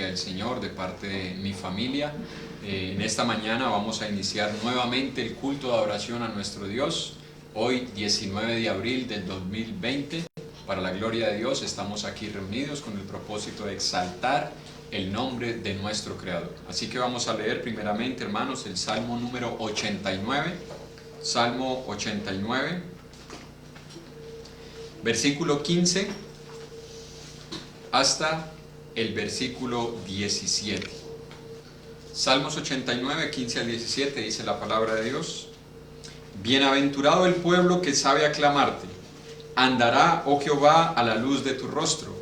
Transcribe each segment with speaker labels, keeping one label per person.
Speaker 1: gracia del Señor de parte de mi familia. En esta mañana vamos a iniciar nuevamente el culto de adoración a nuestro Dios. Hoy, 19 de abril del 2020, para la gloria de Dios, estamos aquí reunidos con el propósito de exaltar el nombre de nuestro Creador. Así que vamos a leer primeramente, hermanos, el Salmo número 89. Salmo 89, versículo 15 hasta el versículo 17. Salmos 89, 15 al 17 dice la palabra de Dios: Bienaventurado el pueblo que sabe aclamarte, andará, oh Jehová, a la luz de tu rostro.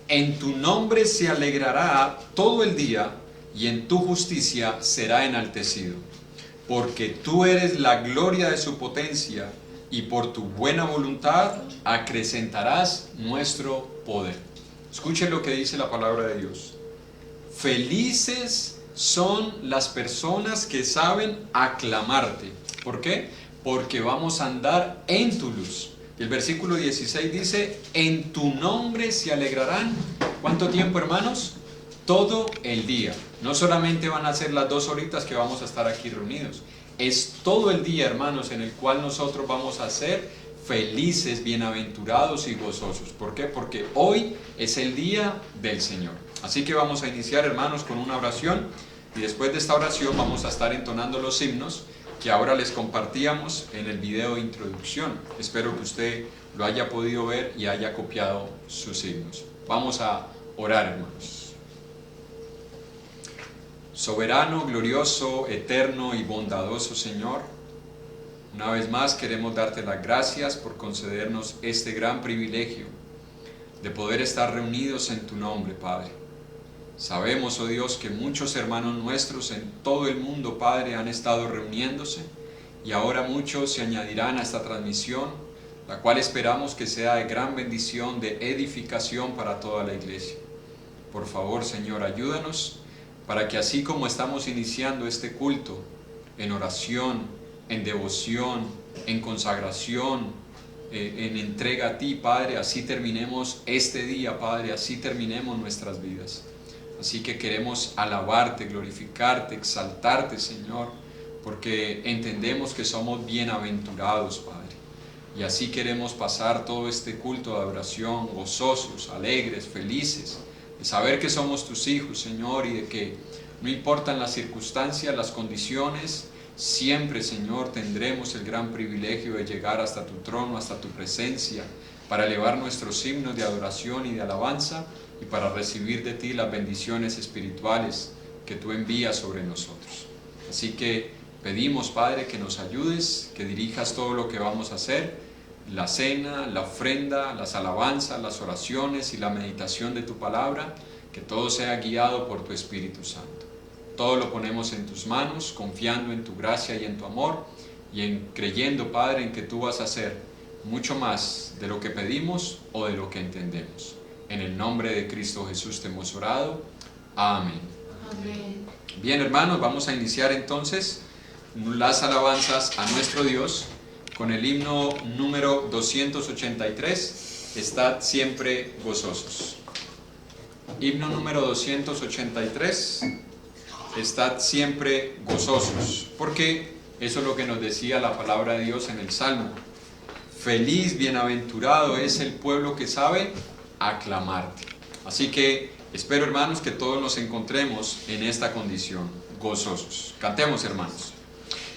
Speaker 1: En tu nombre se alegrará todo el día, y en tu justicia será enaltecido. Porque tú eres la gloria de su potencia, y por tu buena voluntad acrecentarás nuestro poder. Escuchen lo que dice la palabra de Dios. Felices son las personas que saben aclamarte. ¿Por qué? Porque vamos a andar en tu luz. Y el versículo 16 dice: en tu nombre se alegrarán. ¿Cuánto tiempo, hermanos? Todo el día. No solamente van a ser las 2 horitas que vamos a estar aquí reunidos. Es todo el día, hermanos, en el cual nosotros vamos a ser felices, bienaventurados y gozosos. ¿Por qué? Porque hoy es el día del Señor. Así que vamos a iniciar, hermanos, con una oración. Y después de esta oración vamos a estar entonando los himnos que ahora les compartíamos en el video de introducción. Espero que usted lo haya podido ver y haya copiado sus himnos. Vamos a orar, hermanos. Soberano, glorioso, eterno y bondadoso Señor, una vez más queremos darte las gracias por concedernos este gran privilegio de poder estar reunidos en tu nombre, Padre. Sabemos, oh Dios, que muchos hermanos nuestros en todo el mundo, Padre, han estado reuniéndose, y ahora muchos se añadirán a esta transmisión, la cual esperamos que sea de gran bendición, de edificación para toda la iglesia. Por favor, Señor, ayúdanos para que así como estamos iniciando este culto en oración, en devoción, en consagración, en entrega a ti, Padre, así terminemos este día, Padre, así terminemos nuestras vidas. Así que queremos alabarte, glorificarte, exaltarte, Señor, porque entendemos que somos bienaventurados, Padre. Y así queremos pasar todo este culto de adoración, gozosos, alegres, felices, de saber que somos tus hijos, Señor, y de que no importan las circunstancias, las condiciones, siempre, Señor, tendremos el gran privilegio de llegar hasta tu trono, hasta tu presencia, para elevar nuestros himnos de adoración y de alabanza, y para recibir de ti las bendiciones espirituales que tú envías sobre nosotros. Así que pedimos, Padre, que nos ayudes, que dirijas todo lo que vamos a hacer, la cena, la ofrenda, las alabanzas, las oraciones y la meditación de tu palabra, que todo sea guiado por tu Espíritu Santo. Todo lo ponemos en tus manos, confiando en tu gracia y en tu amor, y creyendo, Padre, en que tú vas a hacer mucho más de lo que pedimos o de lo que entendemos. En el nombre de Cristo Jesús te hemos orado. Amén.
Speaker 2: Amén.
Speaker 1: Bien, hermanos, vamos a iniciar entonces las alabanzas a nuestro Dios con el himno número 283, Estad siempre gozosos. Himno número 283, Estad siempre gozosos, porque eso es lo que nos decía la palabra de Dios en el Salmo. Feliz, bienaventurado es el pueblo que sabe aclamarte. Así que espero, hermanos, que todos nos encontremos en esta condición, gozosos. Cantemos, hermanos.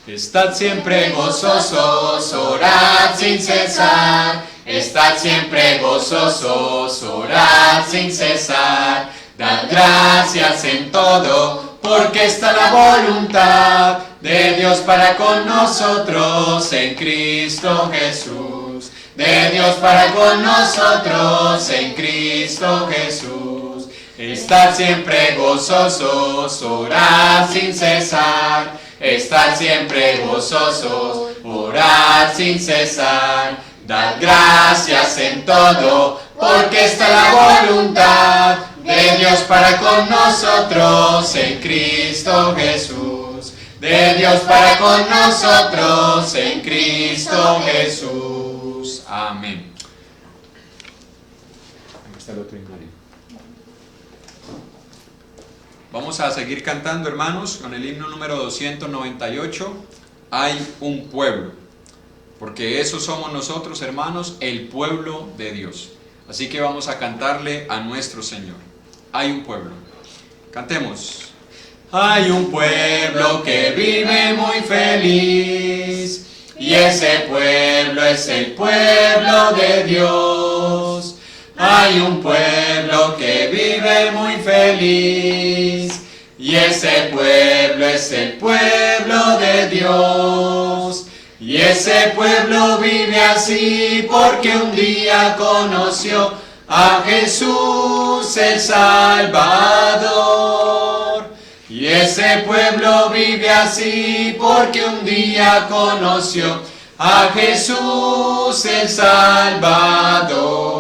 Speaker 1: Estad siempre gozosos, orad sin cesar. Estad siempre gozosos, orad sin cesar. Dad gracias en todo, porque está la voluntad de Dios para con nosotros en Cristo Jesús. De Dios para con nosotros en Cristo Jesús. Estad siempre gozosos, orad sin cesar. Estad siempre gozosos, orad sin cesar. Dad gracias en todo, porque está la voluntad de Dios para con nosotros en Cristo Jesús. De Dios para con nosotros en Cristo Jesús. Amén. Ahí está el otro himno. Vamos a seguir cantando, hermanos, con el himno número 298, Hay un pueblo, porque eso somos nosotros, hermanos, el pueblo de Dios. Así que vamos a cantarle a nuestro Señor. Hay un pueblo. Cantemos. Hay un pueblo que vive muy feliz, y ese pueblo es el pueblo de Dios. Hay un pueblo que vive muy feliz, y ese pueblo es el pueblo de Dios. Y ese pueblo vive así porque un día conoció a Jesús el Salvador. Y ese pueblo vive así porque un día conoció a Jesús el Salvador.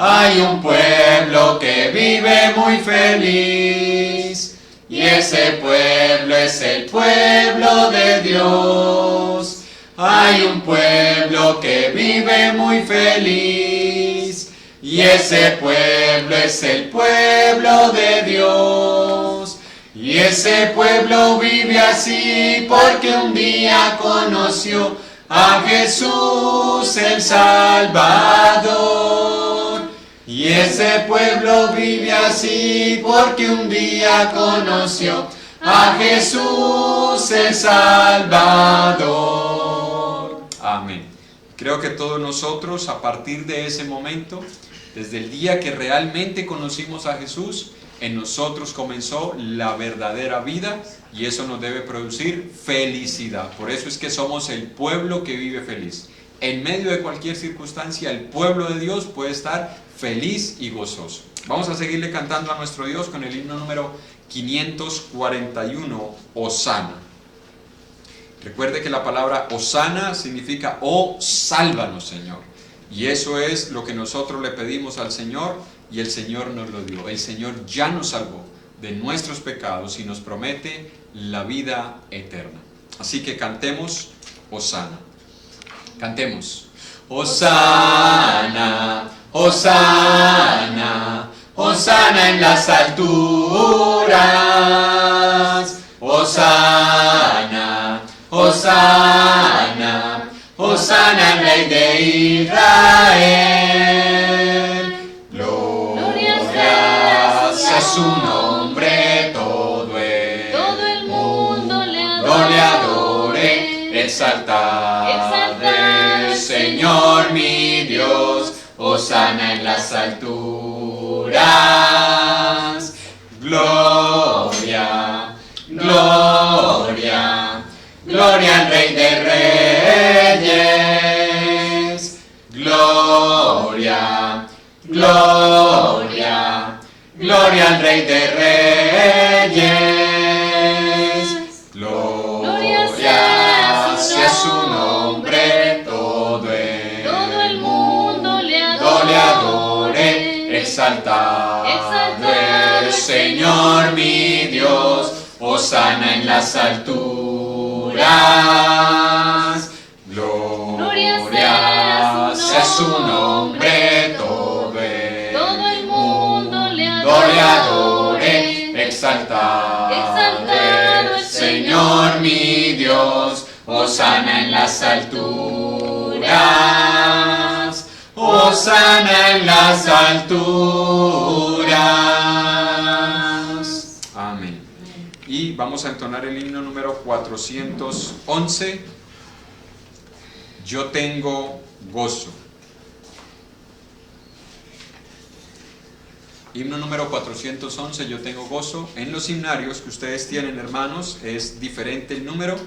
Speaker 1: Hay un pueblo que vive muy feliz, y ese pueblo es el pueblo de Dios. Hay un pueblo que vive muy feliz, y ese pueblo es el pueblo de Dios. Y ese pueblo vive así porque un día conoció a Jesús el Salvador. Y ese pueblo vive así porque un día conoció a Jesús el Salvador. Amén. Creo que todos nosotros, a partir de ese momento, desde el día que realmente conocimos a Jesús, en nosotros comenzó la verdadera vida, y eso nos debe producir felicidad. Por eso es que somos el pueblo que vive feliz. En medio de cualquier circunstancia, el pueblo de Dios puede estar feliz y gozoso. Vamos a seguirle cantando a nuestro Dios con el himno número 541, Hosana. Recuerde que la palabra Hosana significa oh, sálvanos, Señor. Y eso es lo que nosotros le pedimos al Señor, y el Señor nos lo dio. El Señor ya nos salvó de nuestros pecados y nos promete la vida eterna. Así que cantemos Hosana. Cantemos. Hosana, Hosana, Hosana en las alturas. Hosana, Hosana, Hosana el Rey de Israel. Gloria sea su nombre, todo el mundo le adore, exaltad, Señor mi Dios, Hosana en las alturas. Gloria, gloria, gloria al Rey de Reyes. Gloria, gloria, gloria al Rey de Reyes. Gloria sea su nombre, todo el mundo le adore, exaltado el Señor mi Dios, Hosana en las alturas. Gloria sea su nombre, todo el mundo le adore, exaltado el Señor mi Dios, Hosana en las alturas. Hosana en las alturas. Amén. Y vamos a entonar el himno número 411. Yo tengo gozo. Himno número 411, yo tengo gozo. En los himnarios que ustedes tienen, hermanos, es diferente el número,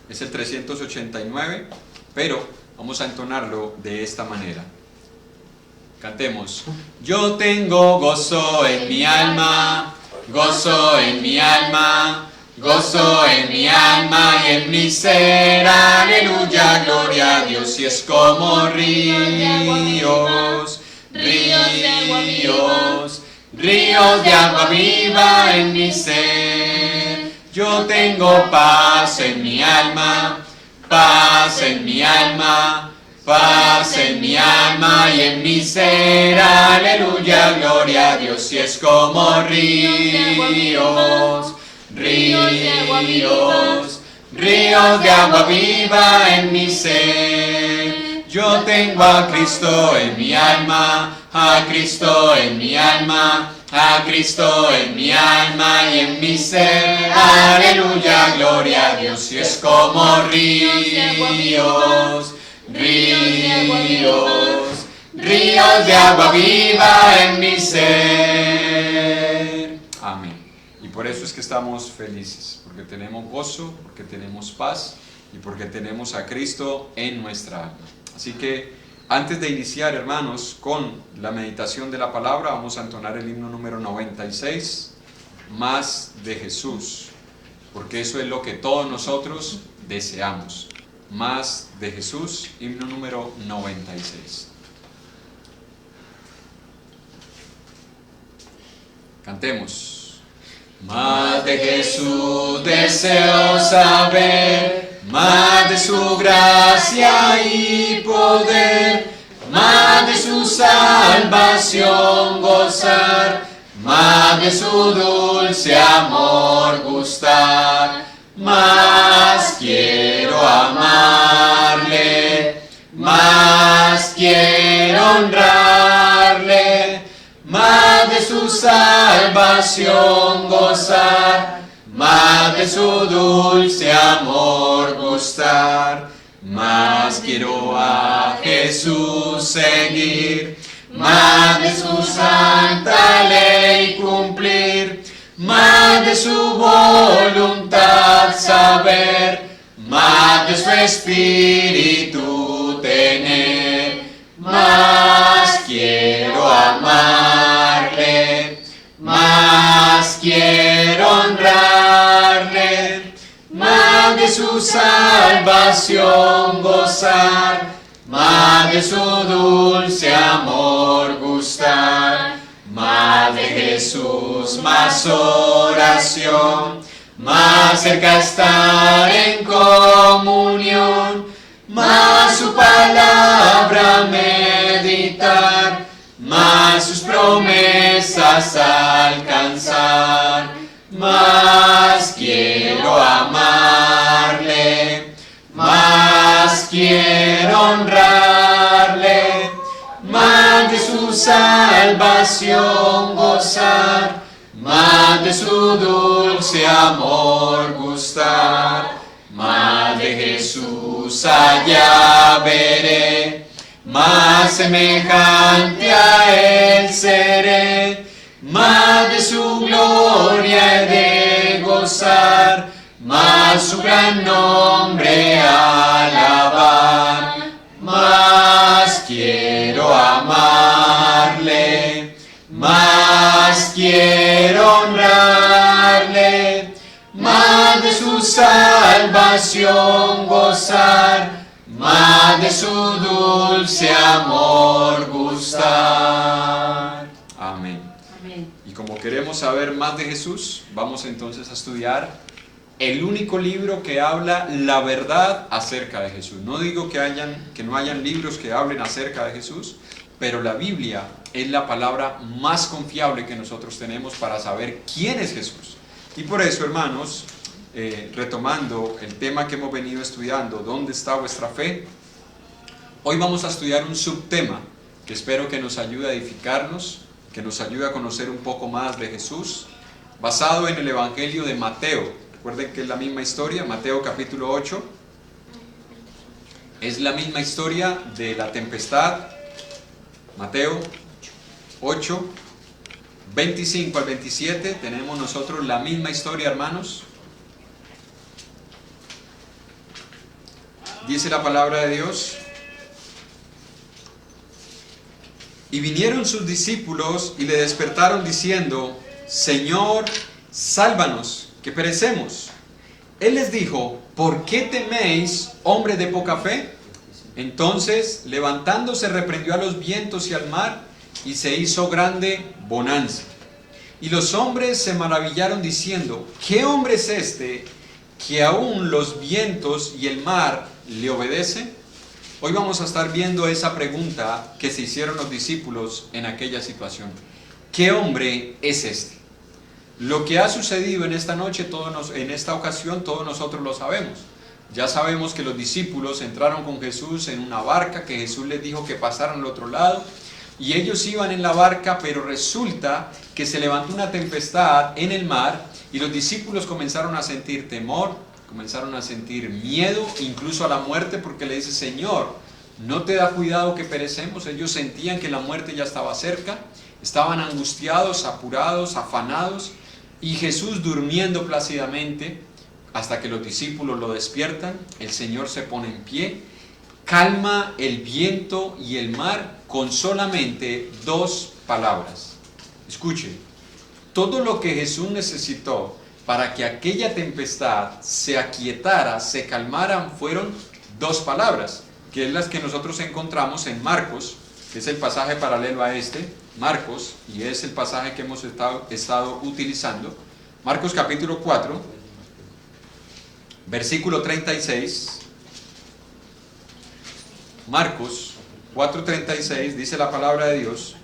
Speaker 1: es el 389, pero vamos a entonarlo de esta manera. Cantemos. Yo tengo gozo en mi alma, gozo en mi alma, gozo en mi alma y en mi ser, aleluya, gloria a Dios. Y es como ríos, ríos, ríos de agua viva en mi ser. Yo tengo paz en mi alma, paz en mi alma, paz en mi alma y en mi ser, aleluya, gloria a Dios. Y es como ríos
Speaker 2: ríos, ríos, ríos de agua viva en mi ser. Yo tengo a Cristo en mi alma, a Cristo en mi alma, a Cristo en mi alma y en mi ser. Aleluya, gloria a Dios. Y es como ríos, ríos, ríos de agua viva en mi ser.
Speaker 1: Amén. Y por eso es que estamos felices, porque tenemos gozo, porque tenemos paz y porque tenemos a Cristo en nuestra alma. Así que antes de iniciar, hermanos, con la meditación de la palabra, vamos a entonar el himno número 96, Más de Jesús, porque eso es lo que todos nosotros deseamos. Más de Jesús, himno número 96. Cantemos.
Speaker 2: Más de Jesús deseo saber, más de su gracia y poder, más de su salvación gozar, más de su dulce amor gustar. Más quiero amarle, más quiero honrarle, más de su salvación gozar, más de su dulce amor gustar. Más quiero a Jesús seguir, más de su santa ley cumplir, más de su voluntad saber, más de su espíritu tener. Más quiero amarle, más quiero honrarle, más de su salvación gozar, más de su dulce amor gustar. Más de Jesús, más oración, más cerca estar en comunión, más su palabra meditar, más sus promesas alcanzar. Más quiero amarle, más quiero honrarle, más de su salvación gozar, más de su dulce amor gustar. Más de Jesús allá veré, más semejante a Él seré, más de su gloria he de gozar, más su gran nombre alabar. Más quiero amarle, más quiero honrarle, más de su salvación gozar, más de su dulce amor gustar.
Speaker 1: Amén.
Speaker 3: Amén.
Speaker 1: Y como queremos saber más de Jesús, vamos entonces a estudiar el único libro que habla la verdad acerca de Jesús. No digo que no hayan libros que hablen acerca de Jesús, pero la Biblia es la palabra más confiable que nosotros tenemos para saber quién es Jesús. Y por eso, hermanos, retomando el tema que hemos venido estudiando, ¿dónde está vuestra fe? Hoy vamos a estudiar un subtema que espero que nos ayude a edificarnos, que nos ayude a conocer un poco más de Jesús, basado en el Evangelio de Mateo. Recuerden que es la misma historia, Mateo capítulo 8, es la misma historia de la tempestad. Mateo 8, 25 al 27, tenemos nosotros la misma historia, hermanos. Dice la palabra de Dios: y vinieron sus discípulos y le despertaron diciendo: Señor, sálvanos, que perecemos. Él les dijo: ¿por qué teméis, hombre de poca fe? Entonces, levantándose, reprendió a los vientos y al mar, y se hizo grande bonanza. Y los hombres se maravillaron diciendo: ¿qué hombre es este, que aún los vientos y el mar le obedecen? Hoy vamos a estar viendo esa pregunta que se hicieron los discípulos en aquella situación. ¿Qué hombre es este? Lo que ha sucedido en esta noche, en esta ocasión, todos nosotros lo sabemos. Ya sabemos que los discípulos entraron con Jesús en una barca, que Jesús les dijo que pasaran al otro lado, y ellos iban en la barca, pero resulta que se levantó una tempestad en el mar, y los discípulos comenzaron a sentir temor, comenzaron a sentir miedo, incluso a la muerte, porque le dice: Señor, ¿no te da cuidado que perecemos? Ellos sentían que la muerte ya estaba cerca, estaban angustiados, apurados, afanados, y Jesús durmiendo plácidamente, hasta que los discípulos lo despiertan. El Señor se pone en pie, calma el viento y el mar con solamente 2 palabras. Escuche, todo lo que Jesús necesitó para que aquella tempestad se aquietara, se calmara, fueron 2 palabras, que es las que nosotros encontramos en Marcos, que es el pasaje paralelo a este, Marcos, y es el pasaje que hemos estado utilizando. Marcos capítulo 4, versículo 36. Marcos 4:36 dice la palabra de Dios: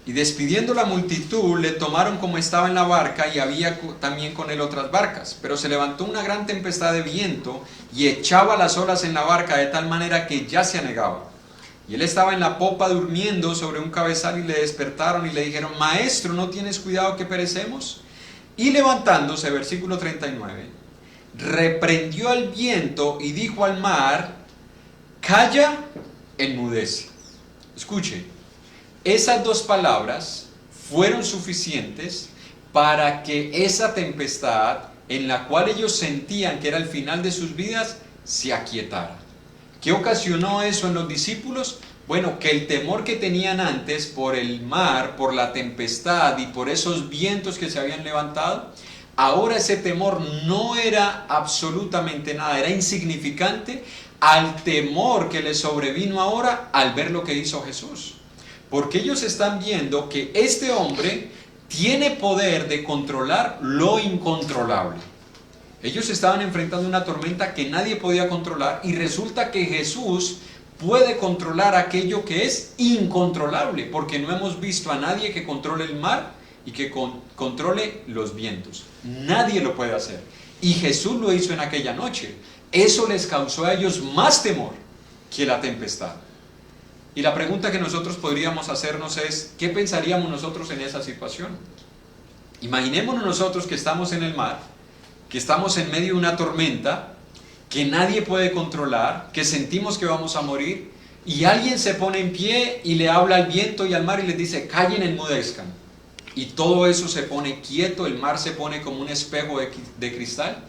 Speaker 1: y despidiendo la multitud, le tomaron como estaba en la barca, y había también con él otras barcas. Pero se levantó una gran tempestad de viento, y echaba las olas en la barca de tal manera que ya se anegaba. Y él estaba en la popa durmiendo sobre un cabezal, y le despertaron y le dijeron: Maestro, ¿no tienes cuidado que perecemos? Y levantándose, versículo 39, reprendió al viento y dijo al mar: calla, enmudece. Escuche, esas 2 palabras fueron suficientes para que esa tempestad, en la cual ellos sentían que era el final de sus vidas, se aquietara. ¿Qué ocasionó eso en los discípulos? Bueno, que el temor que tenían antes por el mar, por la tempestad y por esos vientos que se habían levantado, ahora ese temor no era absolutamente nada, era insignificante al temor que les sobrevino ahora al ver lo que hizo Jesús. Porque ellos están viendo que este hombre tiene poder de controlar lo incontrolable. Ellos estaban enfrentando una tormenta que nadie podía controlar, y resulta que Jesús puede controlar aquello que es incontrolable, porque no hemos visto a nadie que controle el mar y que controle los vientos. Nadie lo puede hacer, y Jesús lo hizo en aquella noche. Eso les causó a ellos más temor que la tempestad. Y la pregunta que nosotros podríamos hacernos es: ¿qué pensaríamos nosotros en esa situación? Imaginémonos nosotros que estamos en el mar, que estamos en medio de una tormenta que nadie puede controlar, que sentimos que vamos a morir, y alguien se pone en pie y le habla al viento y al mar y les dice: callen, enmudezcan. Y todo eso se pone quieto, el mar se pone como un espejo de cristal.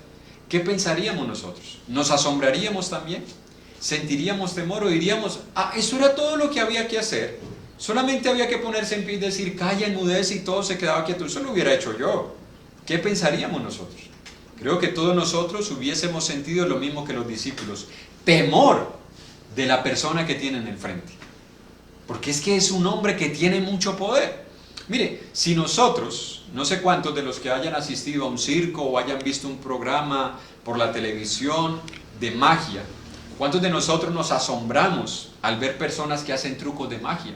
Speaker 1: ¿Qué pensaríamos nosotros? ¿Nos asombraríamos también? ¿Sentiríamos temor o diríamos: eso era todo lo que había que hacer? Solamente había que ponerse en pie y decir: calla, enmudece, y todo se quedaba quieto. Eso lo hubiera hecho yo. ¿Qué pensaríamos nosotros? Creo que todos nosotros hubiésemos sentido lo mismo que los discípulos: temor de la persona que tienen enfrente, porque es que es un hombre que tiene mucho poder. Mire, si nosotros, no sé cuántos de los que hayan asistido a un circo o hayan visto un programa por la televisión de magia, ¿cuántos de nosotros nos asombramos al ver personas que hacen trucos de magia?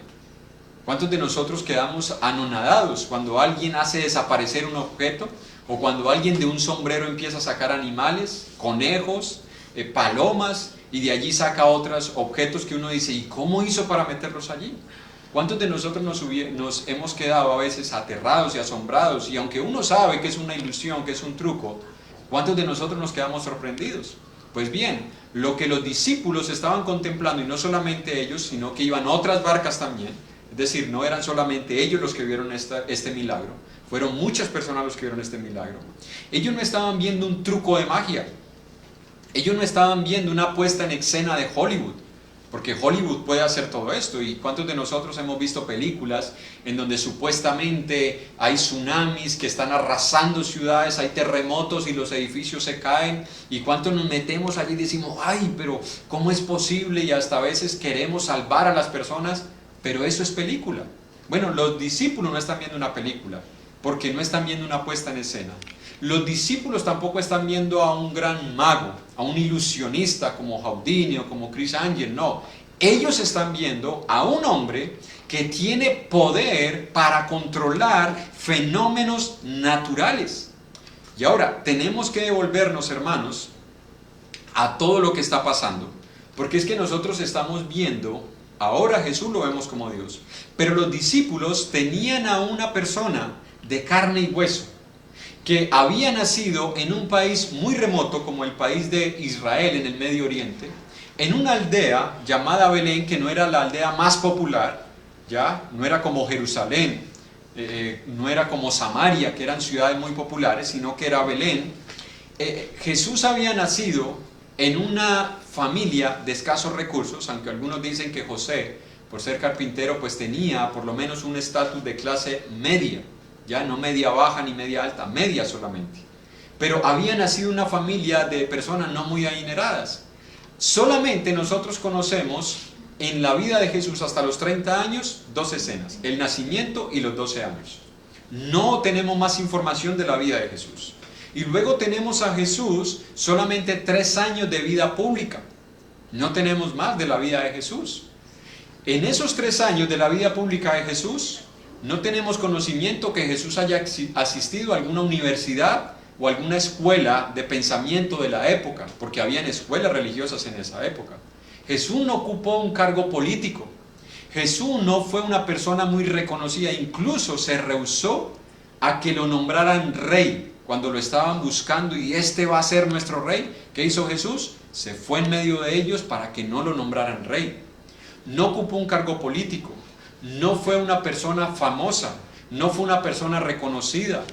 Speaker 1: ¿Cuántos de nosotros quedamos anonadados cuando alguien hace desaparecer un objeto? O cuando alguien de un sombrero empieza a sacar animales, conejos, palomas, y de allí saca otros objetos que uno dice: ¿y cómo hizo para meterlos allí? ¿Cuántos de nosotros nos hemos quedado a veces aterrados y asombrados? Y aunque uno sabe que es una ilusión, que es un truco, ¿cuántos de nosotros nos quedamos sorprendidos? Pues bien, lo que los discípulos estaban contemplando, y no solamente ellos, sino que iban otras barcas también, es decir, no eran solamente ellos los que vieron este milagro, fueron muchas personas los que vieron este milagro. Ellos no estaban viendo un truco de magia, ellos no estaban viendo una puesta en escena de Hollywood, porque Hollywood puede hacer todo esto. ¿Y cuántos de nosotros hemos visto películas en donde supuestamente hay tsunamis que están arrasando ciudades, hay terremotos y los edificios se caen? ¿Y cuántos nos metemos allí y decimos: ay, pero ¿cómo es posible? Y hasta a veces queremos salvar a las personas, pero eso es película. Bueno, los discípulos no están viendo una película, porque no están viendo una puesta en escena. Los discípulos tampoco están viendo a un gran mago, a un ilusionista como Houdini o como Chris Angel, no. Ellos están viendo a un hombre que tiene poder para controlar fenómenos naturales. Y ahora tenemos que devolvernos, hermanos, a todo lo que está pasando, porque es que nosotros estamos viendo, ahora Jesús lo vemos como Dios, pero los discípulos tenían a una persona de carne y hueso, que había nacido en un país muy remoto como el país de Israel en el Medio Oriente, en una aldea llamada Belén, que no era la aldea más popular, ya no era como Jerusalén, no era como Samaria, que eran ciudades muy populares, sino que era Belén. Jesús había nacido en una familia de escasos recursos, aunque algunos dicen que José, por ser carpintero, pues tenía por lo menos un estatus de clase media, ya no media baja ni media alta, media solamente. Pero había nacido una familia de personas no muy adineradas. Solamente nosotros conocemos en la vida de Jesús hasta los 30 años dos escenas: el nacimiento y los 12 años. No tenemos más información de la vida de Jesús. Y luego tenemos a Jesús solamente 3 años de vida pública. No tenemos más de la vida de Jesús. En esos 3 años de la vida pública de Jesús, no tenemos conocimiento que Jesús haya asistido a alguna universidad o alguna escuela de pensamiento de la época, porque habían escuelas religiosas en esa época. Jesús no ocupó un cargo político. Jesús no fue una persona muy reconocida, incluso se rehusó a que lo nombraran rey cuando lo estaban buscando y este va a ser nuestro rey. ¿Qué hizo Jesús? Se fue en medio de ellos para que no lo nombraran rey. No ocupó un cargo político, no fue una persona famosa, no fue una persona reconocida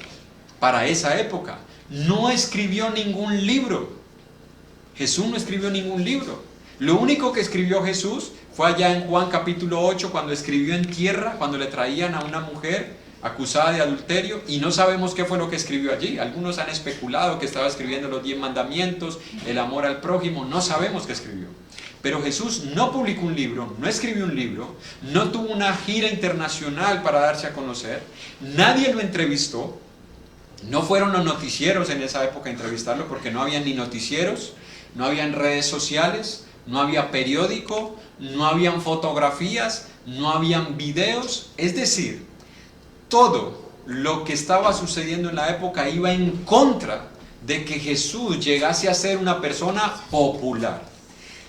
Speaker 1: para esa época, no escribió ningún libro. Jesús no escribió ningún libro. Lo único que escribió Jesús fue allá en Juan capítulo 8, cuando escribió en tierra, cuando le traían a una mujer acusada de adulterio, y no sabemos qué fue lo que escribió allí. Algunos han especulado que estaba escribiendo los 10 mandamientos, el amor al prójimo, no sabemos qué escribió. Pero Jesús no publicó un libro, no escribió un libro, no tuvo una gira internacional para darse a conocer, nadie lo entrevistó, no fueron los noticieros en esa época a entrevistarlo, porque no había ni noticieros, no habían redes sociales, no había periódico, no habían fotografías, no habían videos. Es decir, todo lo que estaba sucediendo en la época iba en contra de que Jesús llegase a ser una persona popular.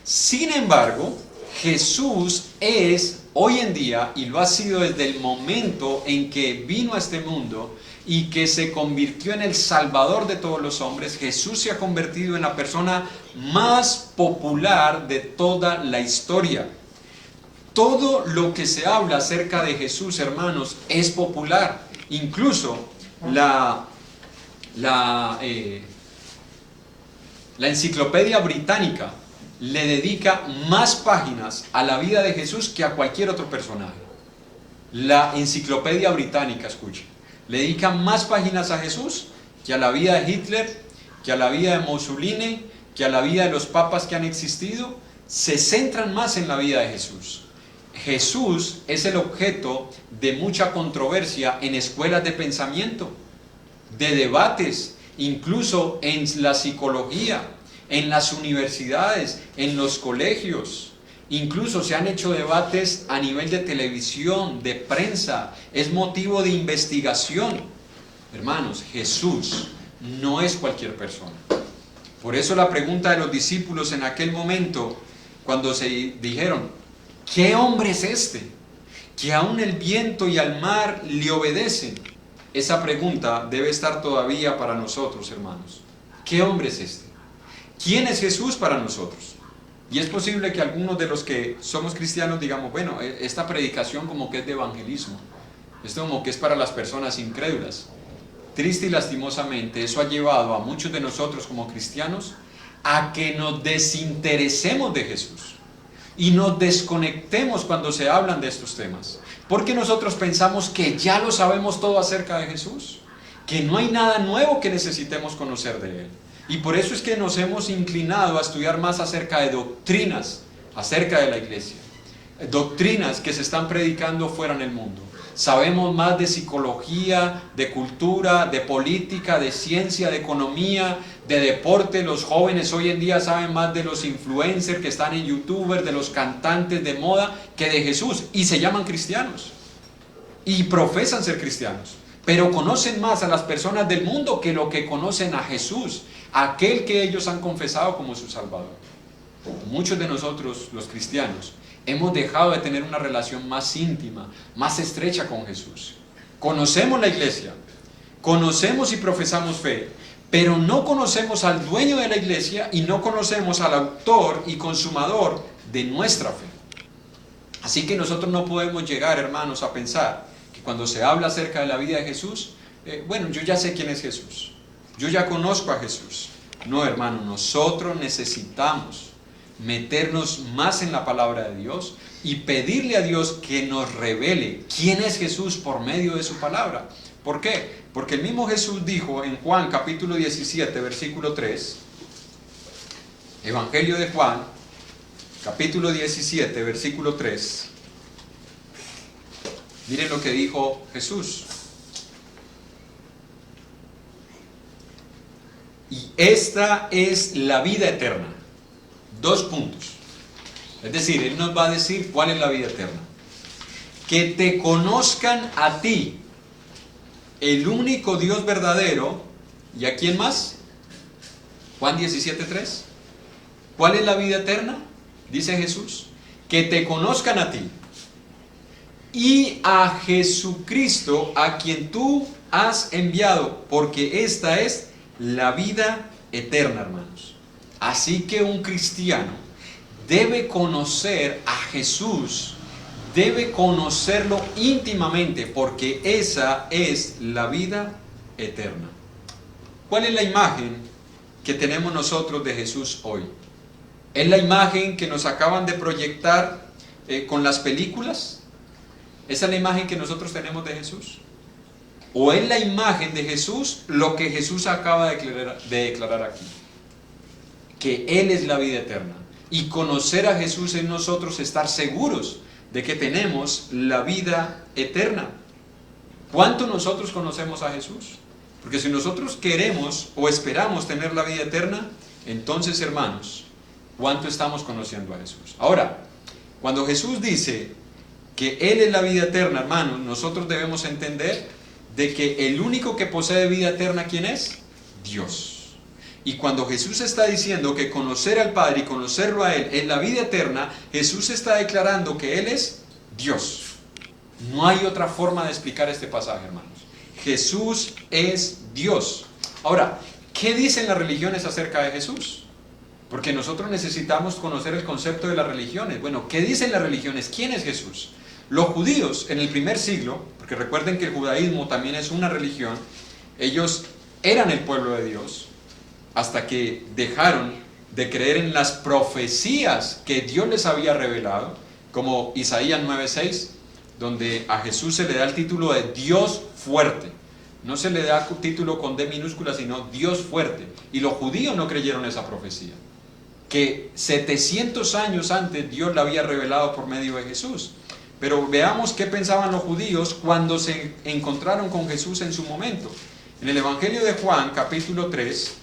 Speaker 1: Sin embargo, Jesús es hoy en día, y lo ha sido desde el momento en que vino a este mundo y que se convirtió en el Salvador de todos los hombres, Jesús se ha convertido en la persona más popular de toda la historia. Todo lo que se habla acerca de Jesús, hermanos, es popular. Incluso la Enciclopedia Británica le dedica más páginas a la vida de Jesús que a cualquier otro personaje. La Enciclopedia Británica, escuche, le dedica más páginas a Jesús que a la vida de Hitler, que a la vida de Mussolini, que a la vida de los papas que han existido. Se centran más en la vida de Jesús. Jesús es el objeto de mucha controversia en escuelas de pensamiento, de debates, incluso en la psicología, en las universidades, en los colegios. Incluso se han hecho debates a nivel de televisión, de prensa. Es motivo de investigación. Hermanos, Jesús no es cualquier persona. Por eso la pregunta de los discípulos en aquel momento, cuando se dijeron: ¿qué hombre es este, que aún el viento y al mar le obedecen? Esa pregunta debe estar todavía para nosotros, hermanos. ¿Qué hombre es este? ¿Quién es Jesús para nosotros? Y es posible que algunos de los que somos cristianos digamos: bueno, esta predicación como que es de evangelismo, esto como que es para las personas incrédulas. Triste y lastimosamente, eso ha llevado a muchos de nosotros como cristianos a que nos desinteresemos de Jesús y nos desconectemos cuando se hablan de estos temas, porque nosotros pensamos que ya lo sabemos todo acerca de Jesús, que no hay nada nuevo que necesitemos conocer de Él. Y por eso es que nos hemos inclinado a estudiar más acerca de doctrinas acerca de la iglesia, doctrinas que se están predicando fuera en el mundo, sabemos más de psicología, de cultura, de política, de ciencia, de economía, de deporte. Los jóvenes hoy en día saben más de los influencers que están en YouTube, de los cantantes de moda, que de Jesús. Y se llaman cristianos. Y profesan ser cristianos. Pero conocen más a las personas del mundo que lo que conocen a Jesús, aquel que ellos han confesado como su Salvador. Muchos de nosotros, los cristianos, hemos dejado de tener una relación más íntima, más estrecha con Jesús. Conocemos la iglesia, conocemos y profesamos fe, pero no conocemos al dueño de la iglesia y no conocemos al autor y consumador de nuestra fe. Así que nosotros no podemos llegar, hermanos, a pensar que cuando se habla acerca de la vida de Jesús, bueno, yo ya sé quién es Jesús, yo ya conozco a Jesús. No, hermano, nosotros necesitamos meternos más en la palabra de Dios y pedirle a Dios que nos revele quién es Jesús por medio de su palabra. ¿Por qué? Porque el mismo Jesús dijo en Juan capítulo 17 versículo 3, Evangelio de Juan capítulo 17 versículo 3, miren lo que dijo Jesús: y esta es la vida eterna. 2 puntos. Es decir, Él nos va a decir cuál es la vida eterna. Que te conozcan a ti, el único Dios verdadero. ¿Y a quién más? Juan 17:3. ¿Cuál es la vida eterna? Dice Jesús. Que te conozcan a ti y a Jesucristo, a quien tú has enviado, porque esta es la vida eterna, hermanos. Así que un cristiano debe conocer a Jesús, debe conocerlo íntimamente, porque esa es la vida eterna. ¿Cuál es la imagen que tenemos nosotros de Jesús hoy? ¿Es la imagen que nos acaban de proyectar con las películas? ¿Esa es la imagen que nosotros tenemos de Jesús? ¿O es la imagen de Jesús lo que Jesús acaba de declarar aquí? Que Él es la vida eterna. Y conocer a Jesús en nosotros, estar seguros de que tenemos la vida eterna. ¿Cuánto nosotros conocemos a Jesús? Porque si nosotros queremos o esperamos tener la vida eterna, entonces, hermanos, ¿cuánto estamos conociendo a Jesús? Ahora, cuando Jesús dice que Él es la vida eterna, hermanos, nosotros debemos entender de que el único que posee vida eterna, ¿quién es? Dios. Y cuando Jesús está diciendo que conocer al Padre y conocerlo a Él es la vida eterna, Jesús está declarando que Él es Dios. No hay otra forma de explicar este pasaje, hermanos. Jesús es Dios. Ahora, ¿qué dicen las religiones acerca de Jesús? Porque nosotros necesitamos conocer el concepto de las religiones. Bueno, ¿qué dicen las religiones? ¿Quién es Jesús? Los judíos en el primer siglo, porque recuerden que el judaísmo también es una religión, ellos eran el pueblo de Dios, hasta que dejaron de creer en las profecías que Dios les había revelado, como Isaías 9:6, donde a Jesús se le da el título de Dios fuerte. No se le da título con D minúscula, sino Dios fuerte. Y los judíos no creyeron esa profecía, que 700 años antes Dios la había revelado por medio de Jesús. Pero veamos qué pensaban los judíos cuando se encontraron con Jesús en su momento. En el Evangelio de Juan, capítulo 3,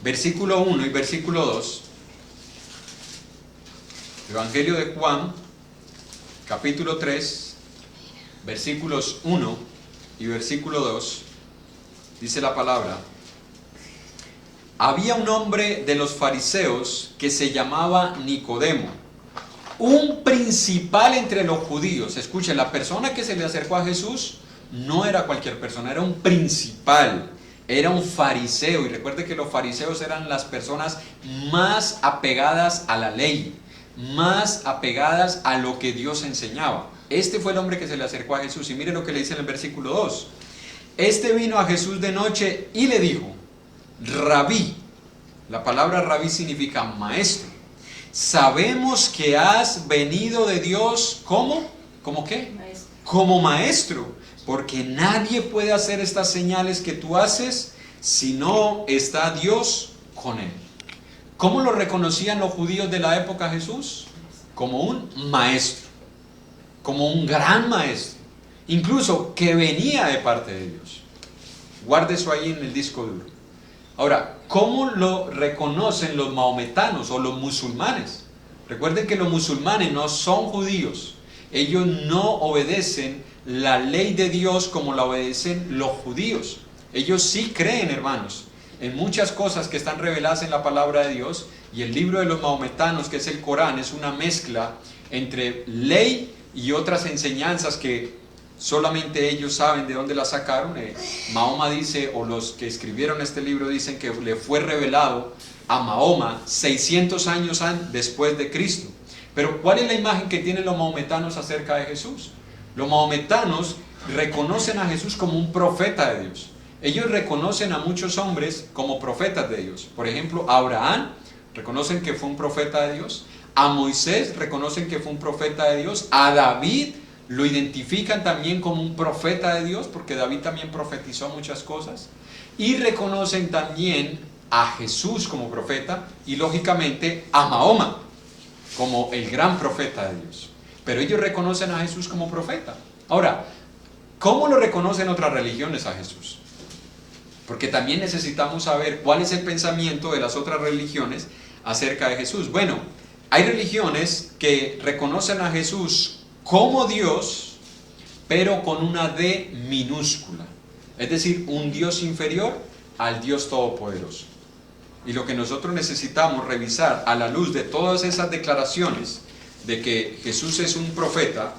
Speaker 1: versículo 1 y versículo 2. Evangelio de Juan, capítulo 3, versículos 1 y versículo 2. Dice la palabra: había un hombre de los fariseos que se llamaba Nicodemo, un principal entre los judíos. Escuchen, la persona que se le acercó a Jesús no era cualquier persona, era un principal, era un fariseo. Y recuerde que los fariseos eran las personas más apegadas a la ley, más apegadas a lo que Dios enseñaba. Este fue el hombre que se le acercó a Jesús. Y mire lo que le dice en el versículo 2. Este vino a Jesús de noche y le dijo: Rabí. La palabra rabí significa maestro. Sabemos que has venido de Dios, ¿cómo? ¿Cómo qué? Maestro. Como maestro, porque nadie puede hacer estas señales que tú haces si no está Dios con él. ¿Cómo lo reconocían los judíos de la época a Jesús? Como un maestro. como un gran maestro, incluso que venía de parte de Dios. Guarde eso ahí en el disco duro. Ahora, ¿cómo lo reconocen los mahometanos o los musulmanes? Recuerden que los musulmanes no son judíos. Ellos no obedecen la ley de Dios como la obedecen los judíos. Ellos sí creen, hermanos, en muchas cosas que están reveladas en la palabra de Dios, y el libro de los mahometanos, que es el Corán, es una mezcla entre ley y otras enseñanzas que solamente ellos saben de dónde las sacaron. Mahoma dice, o los que escribieron este libro dicen, que le fue revelado a Mahoma 600 años después de Cristo. Pero ¿cuál es la imagen que tienen los mahometanos acerca de Jesús? Los mahometanos reconocen a Jesús como un profeta de Dios. Ellos reconocen a muchos hombres como profetas de Dios. Por ejemplo, a Abraham reconocen que fue un profeta de Dios. A Moisés reconocen que fue un profeta de Dios. A David lo identifican también como un profeta de Dios, porque David también profetizó muchas cosas. Y reconocen también a Jesús como profeta, y lógicamente a Mahoma como el gran profeta de Dios. Pero ellos reconocen a Jesús como profeta. Ahora, ¿cómo lo reconocen otras religiones a Jesús? Porque también necesitamos saber cuál es el pensamiento de las otras religiones acerca de Jesús. Bueno, hay religiones que reconocen a Jesús como Dios, pero con una D minúscula. Es decir, un Dios inferior al Dios Todopoderoso. Y lo que nosotros necesitamos revisar a la luz de todas esas declaraciones de que Jesús es un profeta,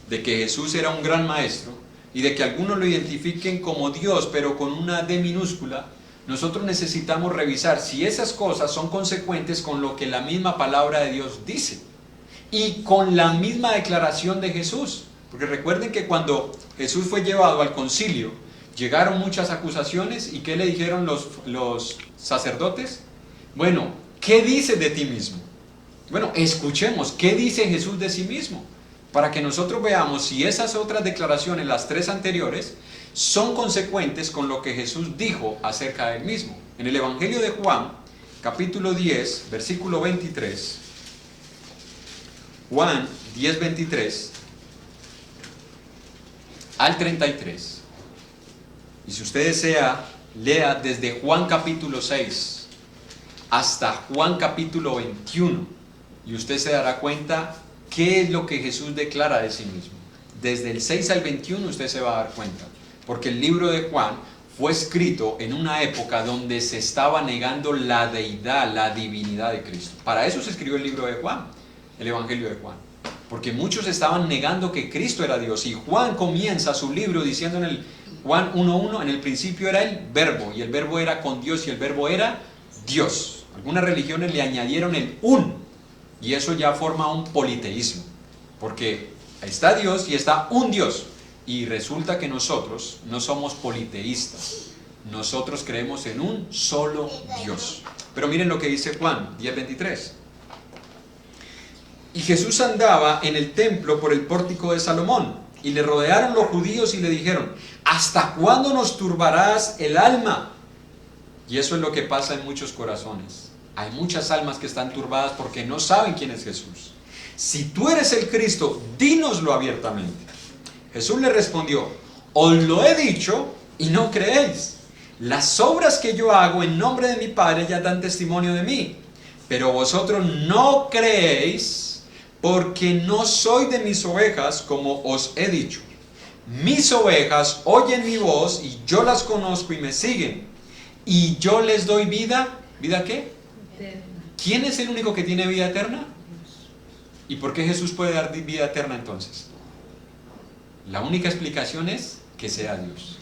Speaker 1: de que Jesús era un gran maestro, y de que algunos lo identifiquen como Dios, pero con una D minúscula, nosotros necesitamos revisar si esas cosas son consecuentes con lo que la misma palabra de Dios dice, y con la misma declaración de Jesús. Porque recuerden que cuando Jesús fue llevado al concilio, llegaron muchas acusaciones, y ¿qué le dijeron los sacerdotes? Bueno, ¿qué dices de ti mismo? Bueno, escuchemos, ¿qué dice Jesús de sí mismo? Para que nosotros veamos si esas otras declaraciones, las tres anteriores, son consecuentes con lo que Jesús dijo acerca de él mismo. En el Evangelio de Juan, capítulo 10, versículo 23, Juan 10, 23 al 33. Y si usted desea, lea desde Juan capítulo 6 hasta Juan capítulo 21, y usted se dará cuenta qué es lo que Jesús declara de sí mismo. Desde el 6 al 21 usted se va a dar cuenta, porque el libro de Juan fue escrito en una época donde se estaba negando la deidad, la divinidad de Cristo. Para eso se escribió el libro de Juan, el Evangelio de Juan, porque muchos estaban negando que Cristo era Dios. Y Juan comienza su libro diciendo en el Juan 1:1, en el principio era el verbo, y el verbo era con Dios, y el verbo era Dios. Algunas religiones le añadieron el un, y eso ya forma un politeísmo, porque está Dios y está un Dios, y resulta que nosotros no somos politeístas, nosotros creemos en un solo Dios. Pero miren lo que dice Juan 10:23. Y Jesús andaba en el templo por el pórtico de Salomón, y le rodearon los judíos y le dijeron: ¿hasta cuándo nos turbarás el alma? Y eso es lo que pasa en muchos corazones. Hay muchas almas que están turbadas porque no saben quién es Jesús. Si tú eres el Cristo, dínoslo abiertamente. Jesús le respondió: os lo he dicho y no creéis. Las obras que yo hago en nombre de mi Padre ya dan testimonio de mí, pero vosotros no creéis, porque no soy de mis ovejas, como os he dicho. Mis ovejas oyen mi voz, y yo las conozco y me siguen, y yo les doy vida. ¿Vida qué? Eterna. ¿Quién es el único que tiene vida eterna? Dios. ¿Y por qué Jesús puede dar vida eterna entonces? La única explicación es que sea Dios.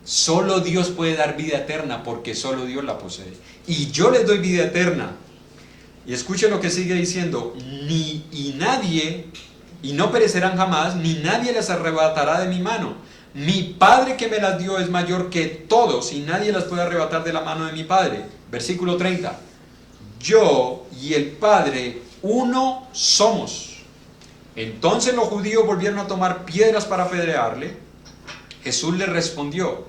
Speaker 1: Solo Dios puede dar vida eterna, porque solo Dios la posee. Y yo les doy vida eterna. Y escuche lo que sigue diciendo: y no perecerán jamás, ni nadie las arrebatará de mi mano. Mi Padre que me las dio es mayor que todos, y nadie las puede arrebatar de la mano de mi Padre. Versículo 30. Yo y el Padre uno somos. Entonces los judíos volvieron a tomar piedras para apedrearle. Jesús les respondió: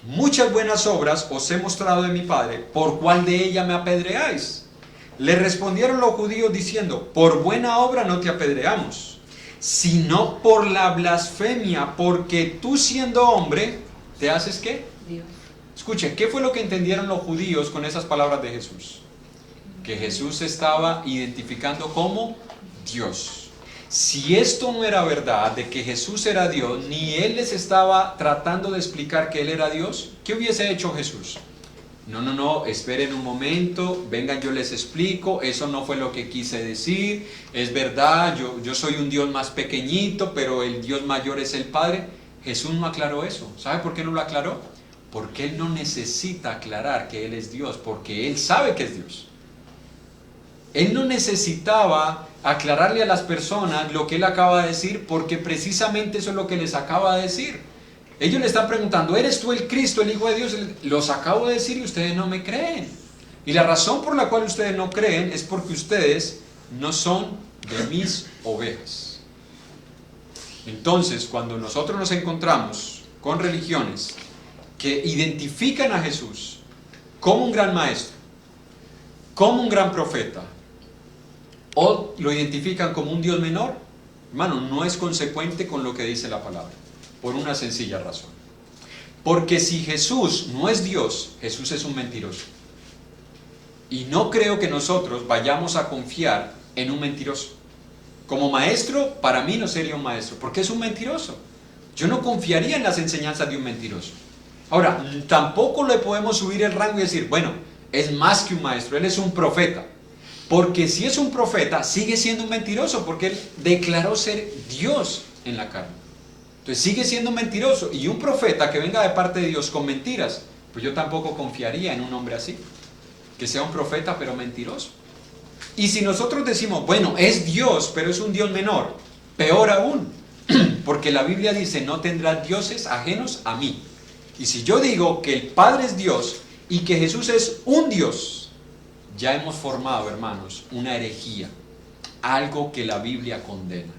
Speaker 1: muchas buenas obras os he mostrado de mi Padre, ¿por cuál de ellas me apedreáis? Le respondieron los judíos diciendo: por buena obra no te apedreamos, sino por la blasfemia, porque tú siendo hombre, ¿te haces qué?
Speaker 3: Dios.
Speaker 1: Escuchen, ¿qué fue lo que entendieron los judíos con esas palabras de Jesús? Que Jesús se estaba identificando como Dios. Si esto no era verdad, de que Jesús era Dios, ni Él les estaba tratando de explicar que Él era Dios, ¿qué hubiese hecho Jesús? No, esperen un momento, vengan, yo les explico, eso no fue lo que quise decir, es verdad, yo soy un Dios más pequeñito, pero el Dios mayor es el Padre. Jesús no aclaró eso. ¿Sabe por qué no lo aclaró? Porque Él no necesita aclarar que Él es Dios, porque Él sabe que es Dios. Él no necesitaba aclararle a las personas lo que Él acaba de decir, porque precisamente eso es lo que les acaba de decir. Ellos le están preguntando, ¿eres tú el Cristo, el Hijo de Dios? Los acabo de decir y ustedes no me creen. Y la razón por la cual ustedes no creen es porque ustedes no son de mis ovejas. Entonces, cuando nosotros nos encontramos con religiones que identifican a Jesús como un gran maestro, como un gran profeta, o lo identifican como un Dios menor, hermano, no es consecuente con lo que dice la palabra, por una sencilla razón. Porque si Jesús no es Dios, Jesús es un mentiroso. Y no creo que nosotros vayamos a confiar en un mentiroso. Como maestro, para mí no sería un maestro, porque es un mentiroso. Yo no confiaría en las enseñanzas de un mentiroso. Ahora, tampoco le podemos subir el rango y decir, bueno, es más que un maestro, él es un profeta. Porque si es un profeta, sigue siendo un mentiroso, porque él declaró ser Dios en la carne. Entonces sigue siendo mentiroso. Y un profeta que venga de parte de Dios con mentiras, pues yo tampoco confiaría en un hombre así, que sea un profeta pero mentiroso. Y si nosotros decimos, bueno, es Dios, pero es un Dios menor, peor aún, porque la Biblia dice, no tendrás dioses ajenos a mí. Y si yo digo que el Padre es Dios y que Jesús es un Dios, ya hemos formado, hermanos, una herejía, algo que la Biblia condena.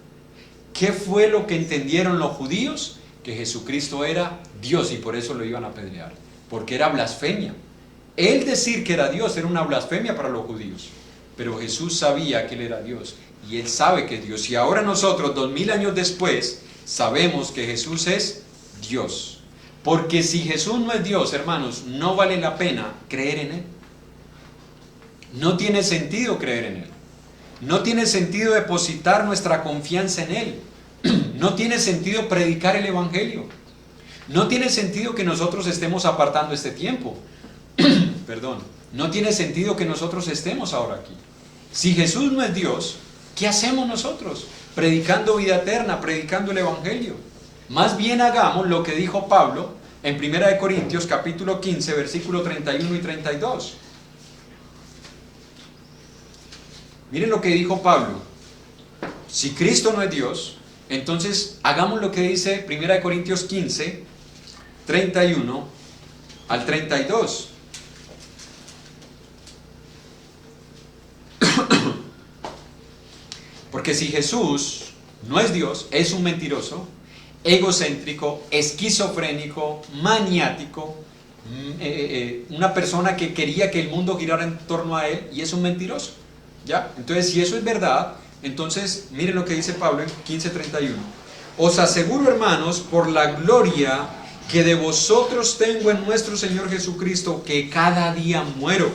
Speaker 1: ¿Qué fue lo que entendieron los judíos? Que Jesucristo era Dios y por eso lo iban a apedrear, porque era blasfemia. Él decir que era Dios era una blasfemia para los judíos, pero Jesús sabía que Él era Dios y Él sabe que es Dios. Y ahora nosotros, 2000 años después, sabemos que Jesús es Dios. Porque si Jesús no es Dios, hermanos, no vale la pena creer en Él. No tiene sentido creer en Él. No tiene sentido depositar nuestra confianza en Él. No tiene sentido predicar el Evangelio. No tiene sentido que nosotros estemos apartando este tiempo. Perdón. No tiene sentido que nosotros estemos ahora aquí. Si Jesús no es Dios, ¿qué hacemos nosotros? Predicando vida eterna, predicando el Evangelio. Más bien hagamos lo que dijo Pablo en 1 Corintios capítulo 15, versículo 31 y 32. Miren lo que dijo Pablo. Si Cristo no es Dios, entonces hagamos lo que dice 1 Corintios 15, 31 al 32. Porque si Jesús no es Dios, es un mentiroso, egocéntrico, esquizofrénico, maniático, una persona que quería que el mundo girara en torno a él y es un mentiroso. ¿Ya? Entonces, si eso es verdad, entonces miren lo que dice Pablo en 15:31. Os aseguro, hermanos, por la gloria que de vosotros tengo en nuestro Señor Jesucristo, que cada día muero.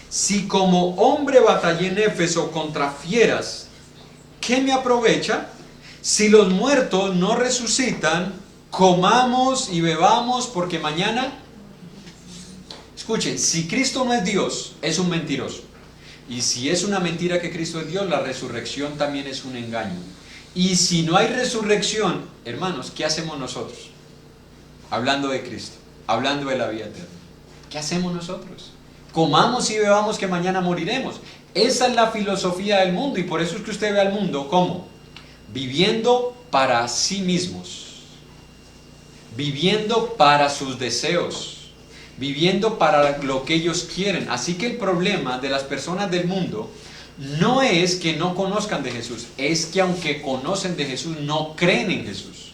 Speaker 1: Si como hombre batallé en Éfeso contra fieras, ¿qué me aprovecha? Si los muertos no resucitan, comamos y bebamos, porque mañana... Escuchen, si Cristo no es Dios, es un mentiroso. Y si es una mentira que Cristo es Dios, la resurrección también es un engaño. Y si no hay resurrección, hermanos, ¿qué hacemos nosotros? Hablando de Cristo, hablando de la vida eterna. ¿Qué hacemos nosotros? Comamos y bebamos que mañana moriremos. Esa es la filosofía del mundo y por eso es que usted ve al mundo ¿cómo? Viviendo para sí mismos, viviendo para sus deseos, viviendo para lo que ellos quieren. Así que el problema de las personas del mundo no es que no conozcan de Jesús, es que aunque conocen de Jesús, no creen en Jesús.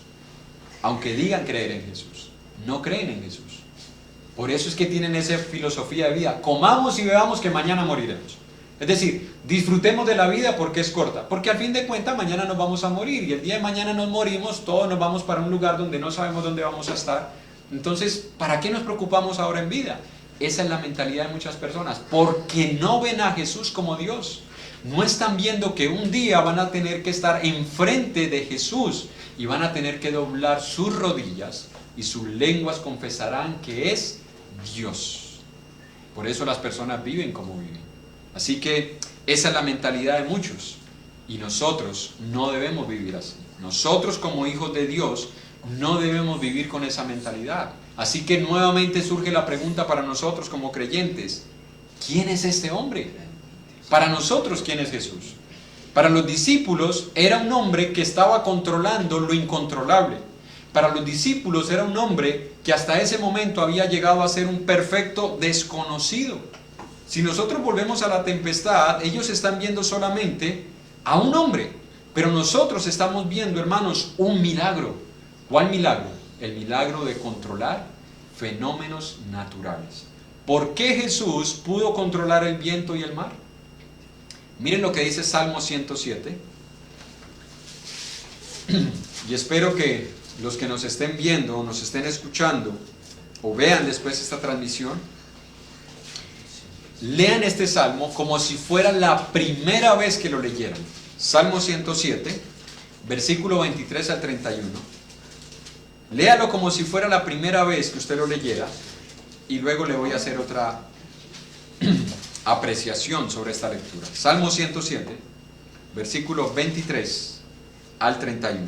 Speaker 1: Aunque digan creer en Jesús, no creen en Jesús. Por eso es que tienen esa filosofía de vida. Comamos y bebamos que mañana moriremos. Es decir, disfrutemos de la vida porque es corta, porque al fin de cuentas mañana nos vamos a morir y el día de mañana nos morimos, todos nos vamos para un lugar donde no sabemos dónde vamos a estar. Entonces, ¿para qué nos preocupamos ahora en vida? Esa es la mentalidad de muchas personas, porque no ven a Jesús como Dios. No están viendo que un día van a tener que estar enfrente de Jesús y van a tener que doblar sus rodillas y sus lenguas confesarán que es Dios. Por eso las personas viven como viven. Así que esa es la mentalidad de muchos y nosotros no debemos vivir así. Nosotros como hijos de Dios no debemos vivir con esa mentalidad. Así que nuevamente surge la pregunta para nosotros como creyentes: ¿quién es este hombre? Para nosotros, ¿quién es Jesús? Para los discípulos era un hombre que estaba controlando lo incontrolable. Para los discípulos era un hombre que hasta ese momento había llegado a ser un perfecto desconocido. Si nosotros volvemos a la tempestad, ellos están viendo solamente a un hombre, pero nosotros estamos viendo, hermanos, un milagro. ¿Cuál milagro? El milagro de controlar fenómenos naturales. ¿Por qué Jesús pudo controlar el viento y el mar? Miren lo que dice Salmo 107. Y espero que los que nos estén viendo o nos estén escuchando o vean después esta transmisión, lean este salmo como si fuera la primera vez que lo leyeran. Salmo 107, versículo 23 al 31. Léalo como si fuera la primera vez que usted lo leyera y luego le voy a hacer otra apreciación sobre esta lectura. Salmo 107, versículo 23 al 31.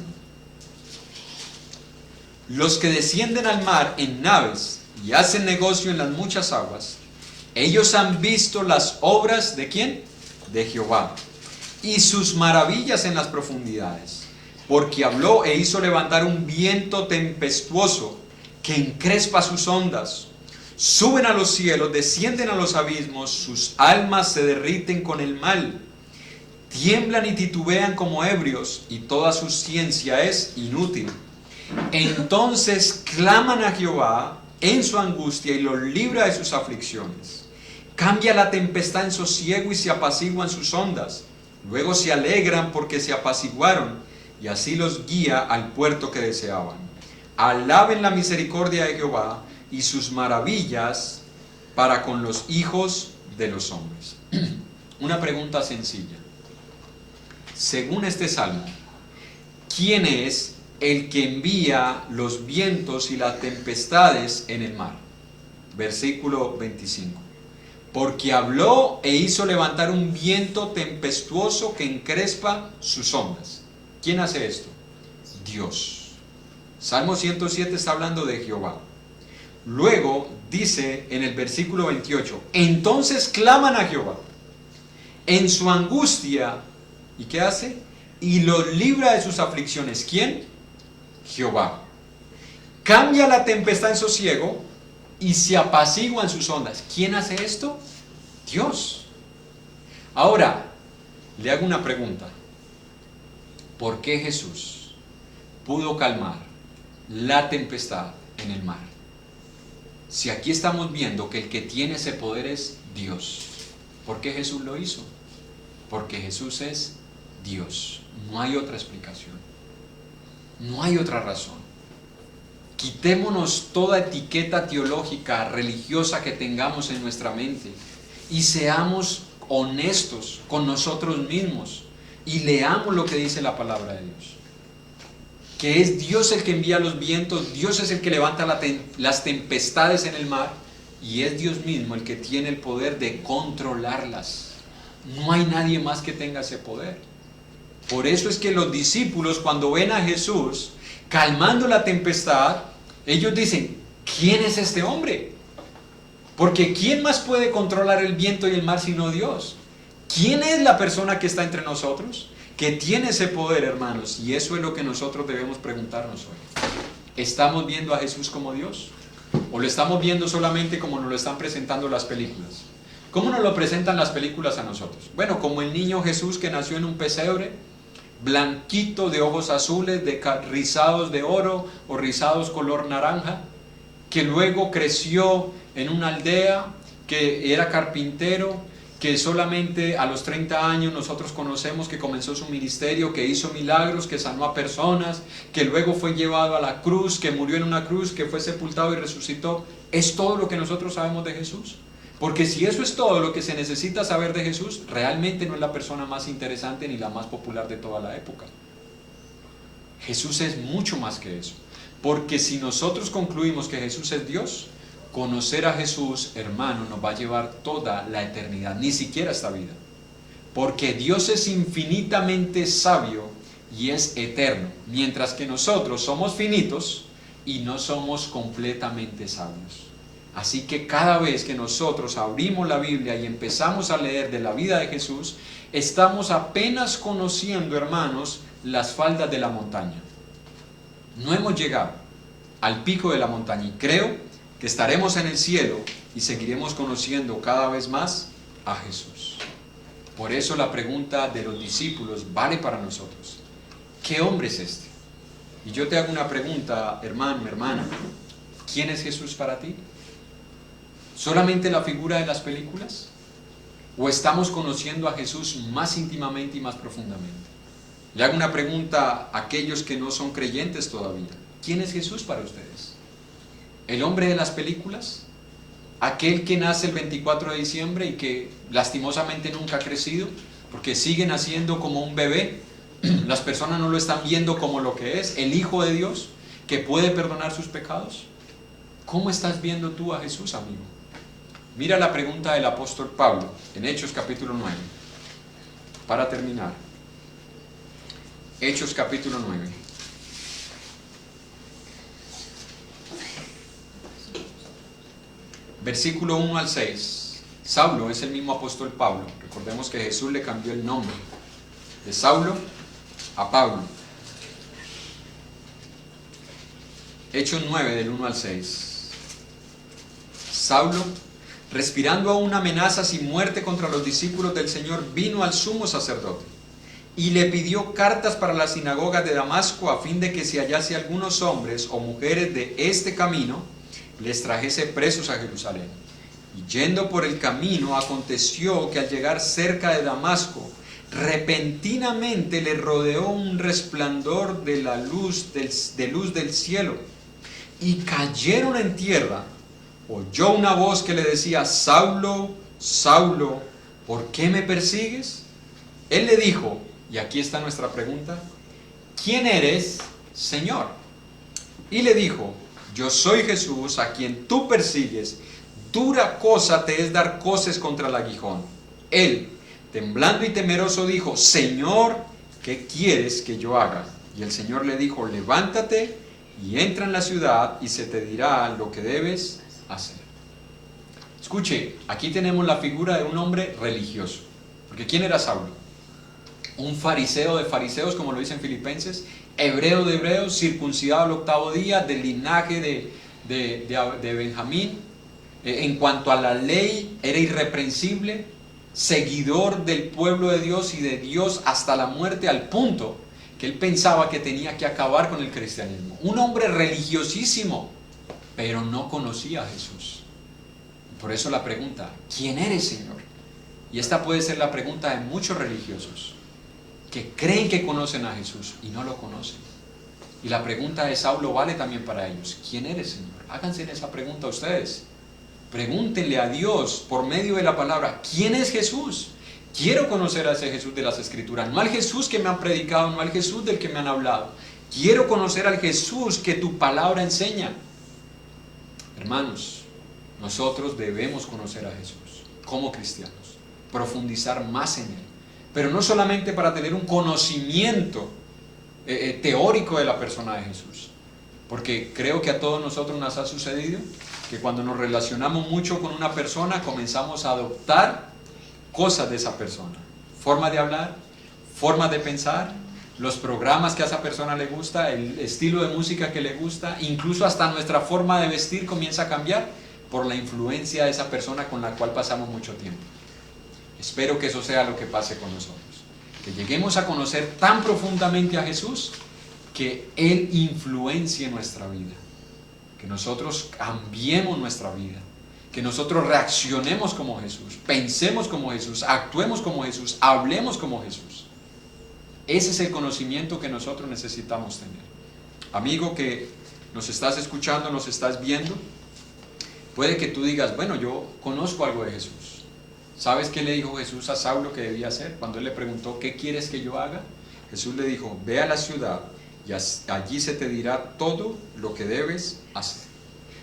Speaker 1: Los que descienden al mar en naves y hacen negocio en las muchas aguas, ellos han visto las obras ¿de quién? De Jehová, y sus maravillas en las profundidades, porque habló e hizo levantar un viento tempestuoso que encrespa sus ondas. Suben a los cielos, descienden a los abismos, sus almas se derriten con el mal. Tiemblan y titubean como ebrios, y toda su ciencia es inútil. Entonces claman a Jehová en su angustia y los libra de sus aflicciones. Cambia la tempestad en sosiego y se apaciguan sus ondas. Luego se alegran porque se apaciguaron, y así los guía al puerto que deseaban. Alaben la misericordia de Jehová y sus maravillas para con los hijos de los hombres. Una pregunta sencilla. Según este salmo, ¿quién es el que envía los vientos y las tempestades en el mar? Versículo 25. Porque habló e hizo levantar un viento tempestuoso que encrespa sus ondas. ¿Quién hace esto? Dios. Salmo 107 está hablando de Jehová. Luego dice en el versículo 28, entonces claman a Jehová en su angustia, ¿y qué hace? Y los libra de sus aflicciones. ¿Quién? Jehová. Cambia la tempestad en sosiego y se apaciguan sus ondas. ¿Quién hace esto? Dios. Ahora, le hago una pregunta. ¿Por qué Jesús pudo calmar la tempestad en el mar? Si aquí estamos viendo que el que tiene ese poder es Dios. ¿Por qué Jesús lo hizo? Porque Jesús es Dios. No hay otra explicación. No hay otra razón. Quitémonos toda etiqueta teológica, religiosa que tengamos en nuestra mente y seamos honestos con nosotros mismos y leamos lo que dice la palabra de Dios. Que es Dios el que envía los vientos, Dios es el que levanta las tempestades en el mar y es Dios mismo el que tiene el poder de controlarlas. No hay nadie más que tenga ese poder. Por eso es que los discípulos, cuando ven a Jesús calmando la tempestad, ellos dicen, ¿quién es este hombre? Porque ¿quién más puede controlar el viento y el mar sino Dios? ¿Quién es la persona que está entre nosotros? Que tiene ese poder, hermanos, y eso es lo que nosotros debemos preguntarnos hoy. ¿Estamos viendo a Jesús como Dios? ¿O lo estamos viendo solamente como nos lo están presentando las películas? ¿Cómo nos lo presentan las películas a nosotros? Bueno, como el niño Jesús que nació en un pesebre, blanquito, de ojos azules, rizados de oro o rizados color naranja, que luego creció en una aldea, que era carpintero, que solamente a los 30 años nosotros conocemos que comenzó su ministerio, que hizo milagros, que sanó a personas, que luego fue llevado a la cruz, que murió en una cruz, que fue sepultado y resucitó. ¿Es todo lo que nosotros sabemos de Jesús? Porque si eso es todo lo que se necesita saber de Jesús, realmente no es la persona más interesante ni la más popular de toda la época. Jesús es mucho más que eso. Porque si nosotros concluimos que Jesús es Dios, conocer a Jesús, hermano, nos va a llevar toda la eternidad, ni siquiera esta vida. Porque Dios es infinitamente sabio y es eterno, mientras que nosotros somos finitos y no somos completamente sabios. Así que cada vez que nosotros abrimos la Biblia y empezamos a leer de la vida de Jesús, estamos apenas conociendo, hermanos, las faldas de la montaña. No hemos llegado al pico de la montaña y creo que estaremos en el cielo y seguiremos conociendo cada vez más a Jesús. Por eso la pregunta de los discípulos vale para nosotros. ¿Qué hombre es este? Y yo te hago una pregunta, hermano, hermana. ¿Quién es Jesús para ti? ¿Solamente la figura de las películas? ¿O estamos conociendo a Jesús más íntimamente y más profundamente? Le hago una pregunta a aquellos que no son creyentes todavía. ¿Quién es Jesús para ustedes? ¿El hombre de las películas? ¿Aquel que nace el 24 de diciembre y que lastimosamente nunca ha crecido? Porque sigue naciendo como un bebé. Las personas no lo están viendo como lo que es, el Hijo de Dios, que puede perdonar sus pecados. ¿Cómo estás viendo tú a Jesús, amigo? Mira la pregunta del apóstol Pablo en Hechos capítulo 9. Para terminar. Hechos capítulo 9. Versículo 1 al 6. Saulo es el mismo apóstol Pablo. Recordemos que Jesús le cambió el nombre de Saulo a Pablo. Hechos 9 del 1 al 6. Saulo, respirando aún amenazas y muerte contra los discípulos del Señor, vino al sumo sacerdote y le pidió cartas para las sinagogas de Damasco a fin de que si hallase algunos hombres o mujeres de este camino, les trajese presos a Jerusalén. Y yendo por el camino, aconteció que al llegar cerca de Damasco, repentinamente le rodeó un resplandor de la luz del cielo, y cayeron en tierra. Oyó una voz que le decía: Saulo, Saulo, ¿por qué me persigues? Él le dijo, y aquí está nuestra pregunta: ¿quién eres, Señor? Y le dijo: yo soy Jesús, a quien tú persigues. Dura cosa te es dar coces contra el aguijón. Él, temblando y temeroso, dijo: Señor, ¿qué quieres que yo haga? Y el Señor le dijo: levántate y entra en la ciudad y se te dirá lo que debes hacer. Escuche, aquí tenemos la figura de un hombre religioso. Porque ¿quién era Saulo? Un fariseo de fariseos, como lo dicen Filipenses, hebreo de hebreos, circuncidado al 8º día, del linaje de Benjamín. En cuanto a la ley, era irreprensible, seguidor del pueblo de Dios y de Dios hasta la muerte, al punto que él pensaba que tenía que acabar con el cristianismo. Un hombre religiosísimo, pero no conocía a Jesús. Por eso la pregunta: ¿quién eres, Señor? Y esta puede ser la pregunta de muchos religiosos que creen que conocen a Jesús y no lo conocen. Y la pregunta de Saulo vale también para ellos: ¿quién eres, Señor? Háganse esa pregunta ustedes. Pregúntenle a Dios por medio de la palabra: ¿quién es Jesús? Quiero conocer a ese Jesús de las Escrituras, no al Jesús que me han predicado, no al Jesús del que me han hablado. Quiero conocer al Jesús que tu palabra enseña. Hermanos, nosotros debemos conocer a Jesús como cristianos, profundizar más en Él, pero no solamente para tener un conocimiento teórico de la persona de Jesús, porque creo que a todos nosotros nos ha sucedido que cuando nos relacionamos mucho con una persona comenzamos a adoptar cosas de esa persona, forma de hablar, forma de pensar, los programas que a esa persona le gusta, el estilo de música que le gusta, incluso hasta nuestra forma de vestir comienza a cambiar por la influencia de esa persona con la cual pasamos mucho tiempo. Espero que eso sea lo que pase con nosotros, que lleguemos a conocer tan profundamente a Jesús que Él influencie nuestra vida, que nosotros cambiemos nuestra vida, que nosotros reaccionemos como Jesús, pensemos como Jesús, actuemos como Jesús, hablemos como Jesús. Ese es el conocimiento que nosotros necesitamos tener. Amigo que nos estás escuchando, nos estás viendo, puede que tú digas, bueno, yo conozco algo de Jesús. ¿Sabes qué le dijo Jesús a Saulo que debía hacer? Cuando él le preguntó, ¿qué quieres que yo haga? Jesús le dijo, ve a la ciudad y allí se te dirá todo lo que debes hacer.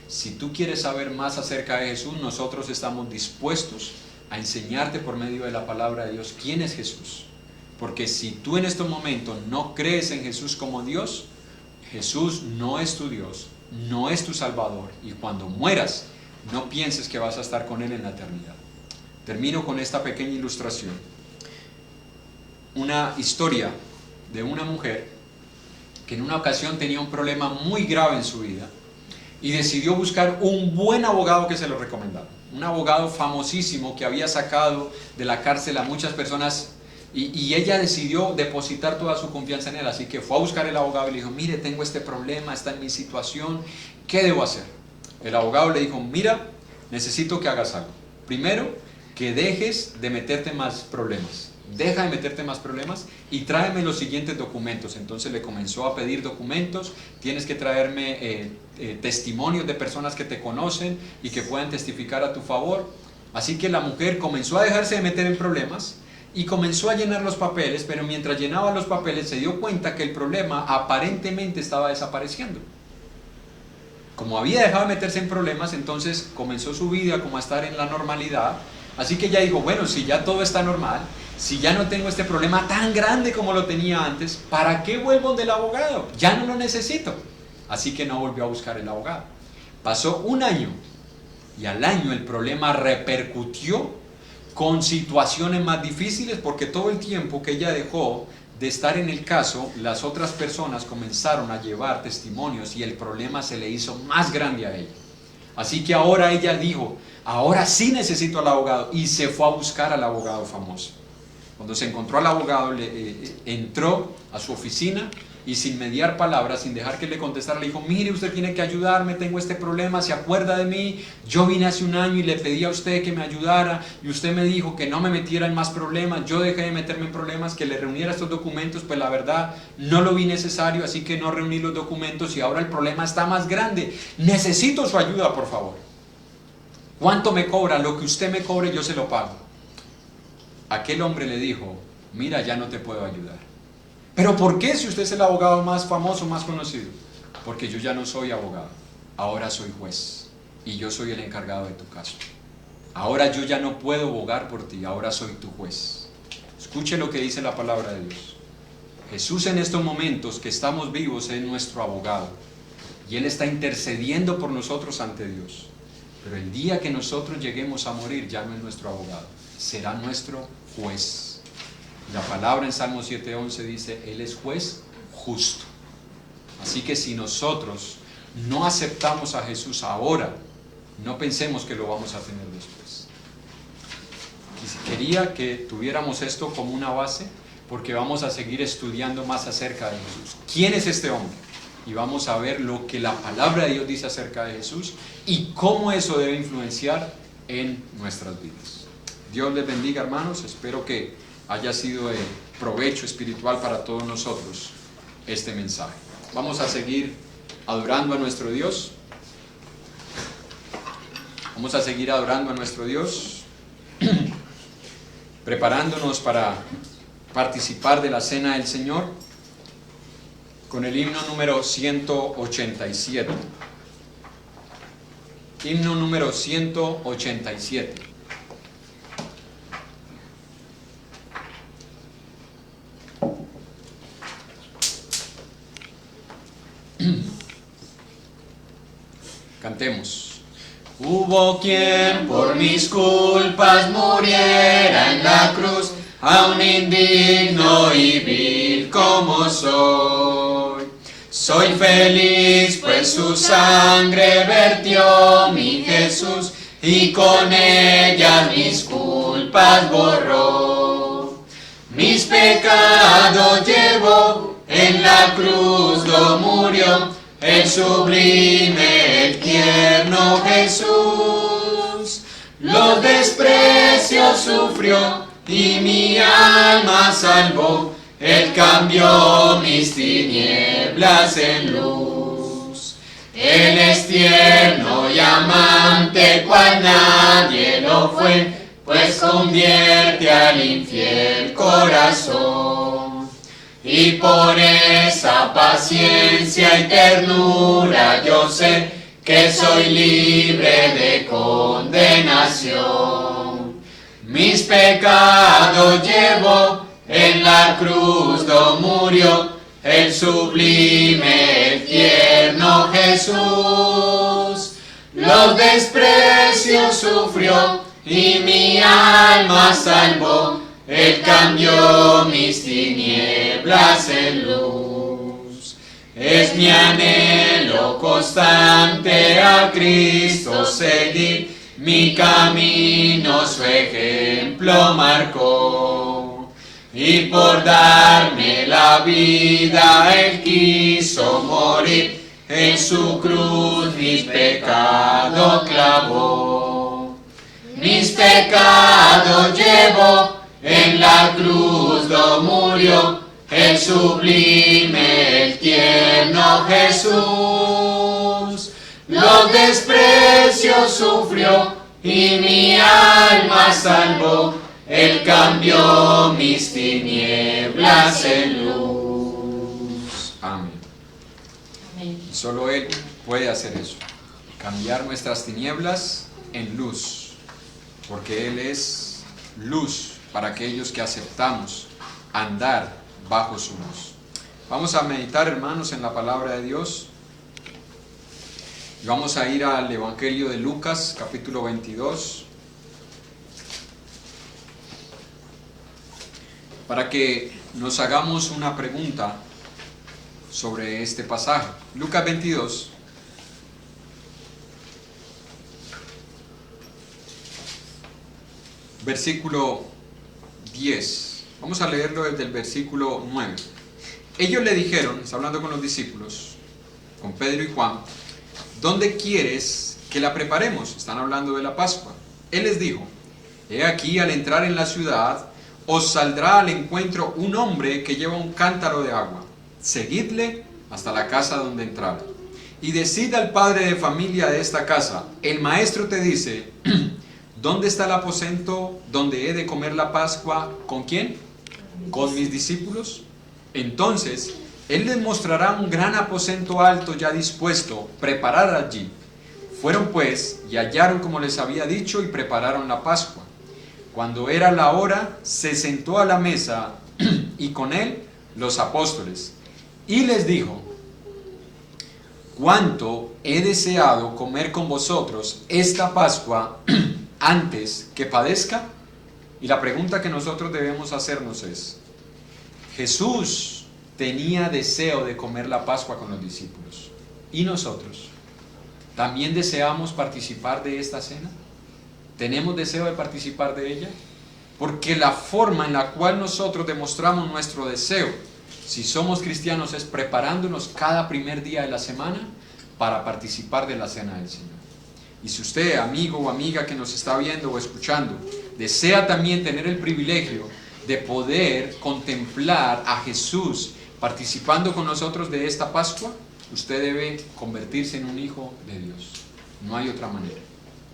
Speaker 1: Si tú quieres saber más acerca de Jesús, nosotros estamos dispuestos a enseñarte por medio de la palabra de Dios quién es Jesús. Porque si tú en estos momentos no crees en Jesús como Dios, Jesús no es tu Dios, no es tu Salvador. Y cuando mueras, no pienses que vas a estar con Él en la eternidad. Termino con esta pequeña ilustración. Una historia de una mujer que en una ocasión tenía un problema muy grave en su vida y decidió buscar un buen abogado que se lo recomendara. Un abogado famosísimo que había sacado de la cárcel a muchas personas y ella decidió depositar toda su confianza en él. Así que fue a buscar el abogado y le dijo, mire, tengo este problema, está en mi situación, ¿qué debo hacer? El abogado le dijo, mira, necesito que hagas algo. Primero, que dejes de meterte más problemas. Deja de meterte más problemas y tráeme los siguientes documentos. Entonces le comenzó a pedir documentos. Tienes que traerme testimonios de personas que te conocen y que puedan testificar a tu favor. Así que la mujer comenzó a dejarse de meter en problemas y comenzó a llenar los papeles, pero mientras llenaba los papeles se dio cuenta que el problema aparentemente estaba desapareciendo. Como había dejado de meterse en problemas, entonces comenzó su vida como a estar en la normalidad. Así que ella dijo, bueno, si ya todo está normal, si ya no tengo este problema tan grande como lo tenía antes, ¿para qué vuelvo del abogado? Ya no lo necesito. Así que no volvió a buscar el abogado. Pasó un año y al año el problema repercutió con situaciones más difíciles porque todo el tiempo que ella dejó de estar en el caso, las otras personas comenzaron a llevar testimonios y el problema se le hizo más grande a ella. Así que ahora ella dijo, ahora sí necesito al abogado, y se fue a buscar al abogado famoso. Cuando se encontró al abogado, entró a su oficina y sin mediar palabras, sin dejar que le contestara, le dijo, mire, usted tiene que ayudarme, tengo este problema, ¿se acuerda de mí? Yo vine hace un año y le pedí a usted que me ayudara y usted me dijo que no me metiera en más problemas, yo dejé de meterme en problemas, que le reuniera estos documentos, pues la verdad no lo vi necesario, así que no reuní los documentos y ahora el problema está más grande, necesito su ayuda, por favor. ¿Cuánto me cobra? Lo que usted me cobre yo se lo pago. Aquel hombre le dijo, mira, ya no te puedo ayudar. ¿Pero por qué si usted es el abogado más famoso, más conocido? Porque yo ya no soy abogado, ahora soy juez y yo soy el encargado de tu caso. Ahora yo ya no puedo abogar por ti, ahora soy tu juez. Escuche lo que dice la palabra de Dios. Jesús en estos momentos que estamos vivos es nuestro abogado y Él está intercediendo por nosotros ante Dios. Pero el día que nosotros lleguemos a morir ya no es nuestro abogado, será nuestro juez. La palabra en Salmo 7:11 dice, Él es juez justo. Así que si nosotros no aceptamos a Jesús ahora, no pensemos que lo vamos a tener después. Quería que tuviéramos esto como una base, porque vamos a seguir estudiando más acerca de Jesús. ¿Quién es este hombre? Y vamos a ver lo que la palabra de Dios dice acerca de Jesús y cómo eso debe influenciar en nuestras vidas. Dios les bendiga, hermanos. Espero que haya sido de provecho espiritual para todos nosotros este mensaje. Vamos a seguir adorando a nuestro Dios. Vamos a seguir adorando a nuestro Dios, preparándonos para participar de la cena del Señor con el himno número 187. Himno número 187. Cantemos.
Speaker 2: Hubo quien por mis culpas muriera en la cruz, aun indigno y vil como soy. Soy feliz pues su sangre vertió mi Jesús, y con ella mis culpas borró. Mis pecados llevó, en la cruz lo murió, el sublime, el tierno Jesús. desprecio sufrió y mi alma salvó. Él cambió mis tinieblas en luz. Él es tierno y amante, cual nadie lo fue, pues convierte al infiel corazón. Y por esa paciencia y ternura yo sé que soy libre de condenación. Mis pecados llevó en la cruz do murió, el sublime, el tierno Jesús. Los desprecios sufrió y mi alma salvó. Él cambió mis tinieblas en luz. Es mi anhelo constante a Cristo seguir, mi camino su ejemplo marcó. Y por darme la vida Él quiso morir, en su cruz mis pecados clavó. Mis pecados llevó, en la cruz do murió, el sublime, el tierno Jesús. Los desprecios sufrió y mi alma salvó. Él cambió mis tinieblas en luz.
Speaker 1: Amén.
Speaker 3: Amén.
Speaker 1: Y solo Él puede hacer eso, cambiar nuestras tinieblas en luz, porque Él es luz para aquellos que aceptamos andar bajo su luz. Vamos a meditar, hermanos, en la palabra de Dios. Y vamos a ir al Evangelio de Lucas, capítulo 22, para que nos hagamos una pregunta sobre este pasaje. Lucas 22, versículo 10. Vamos a leerlo desde el versículo 9. Ellos le dijeron, está hablando con los discípulos, con Pedro y Juan, ¿dónde quieres que la preparemos? Están hablando de la Pascua. Él les dijo, he aquí, al entrar en la ciudad, os saldrá al encuentro un hombre que lleva un cántaro de agua. Seguidle hasta la casa donde entrar. Y decid al padre de familia de esta casa, el maestro te dice, ¿dónde está el aposento donde he de comer la Pascua? ¿Con quién? ¿Con mis discípulos? Entonces, él les mostrará un gran aposento alto ya dispuesto, preparad allí. Fueron pues, y hallaron como les había dicho, y prepararon la Pascua. Cuando era la hora, se sentó a la mesa, y con él los apóstoles. Y les dijo, cuánto he deseado comer con vosotros esta Pascua antes que padezca. Y la pregunta que nosotros debemos hacernos es, Jesús tenía deseo de comer la Pascua con los discípulos, ¿y nosotros también deseamos participar de esta cena? ¿Tenemos deseo de participar de ella? Porque la forma en la cual nosotros demostramos nuestro deseo, si somos cristianos, es preparándonos cada primer día de la semana para participar de la cena del Señor. Y si usted, amigo o amiga que nos está viendo o escuchando, desea también tener el privilegio de poder contemplar a Jesús participando con nosotros de esta Pascua, usted debe convertirse en un hijo de Dios. No hay otra manera.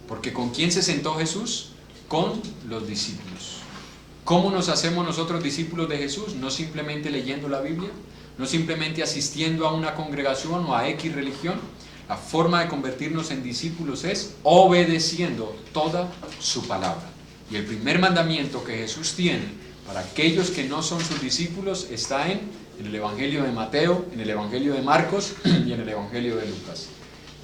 Speaker 1: Porque ¿con quién se sentó Jesús? Con los discípulos. ¿Cómo nos hacemos nosotros discípulos de Jesús? No simplemente leyendo la Biblia, no simplemente asistiendo a una congregación o a X religión. La forma de convertirnos en discípulos es obedeciendo toda su palabra. Y el primer mandamiento que Jesús tiene para aquellos que no son sus discípulos está en el Evangelio de Mateo, en el Evangelio de Marcos y en el Evangelio de Lucas.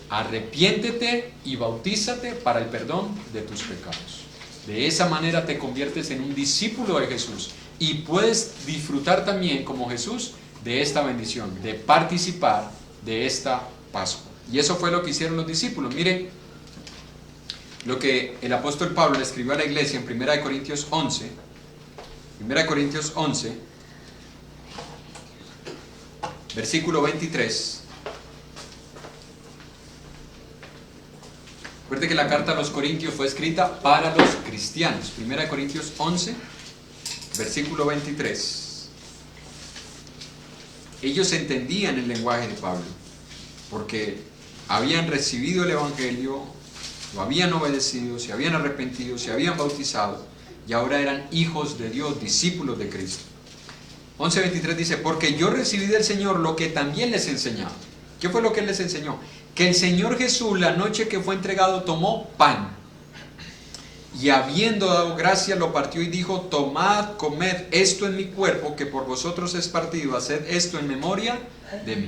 Speaker 1: Arrepiéntete y bautízate para el perdón de tus pecados. De esa manera te conviertes en un discípulo de Jesús y puedes disfrutar también como Jesús de esta bendición, de participar de esta Pascua. Y eso fue lo que hicieron los discípulos. Mire lo que el apóstol Pablo le escribió a la iglesia en 1 Corintios 11. 1 Corintios 11, versículo 23. Recuerde que la carta a los Corintios fue escrita para los cristianos. 1 Corintios 11, versículo 23. Ellos entendían el lenguaje de Pablo, porque habían recibido el Evangelio, lo habían obedecido, se habían arrepentido, se habían bautizado, y ahora eran hijos de Dios, discípulos de Cristo. 11:23 dice, porque yo recibí del Señor lo que también les enseñaba. ¿Qué fue lo que Él les enseñó? Que el Señor Jesús, la noche que fue entregado, tomó pan, y habiendo dado gracias, lo partió y dijo, tomad, comed, esto en mi cuerpo, que por vosotros es partido, haced esto en memoria de mí.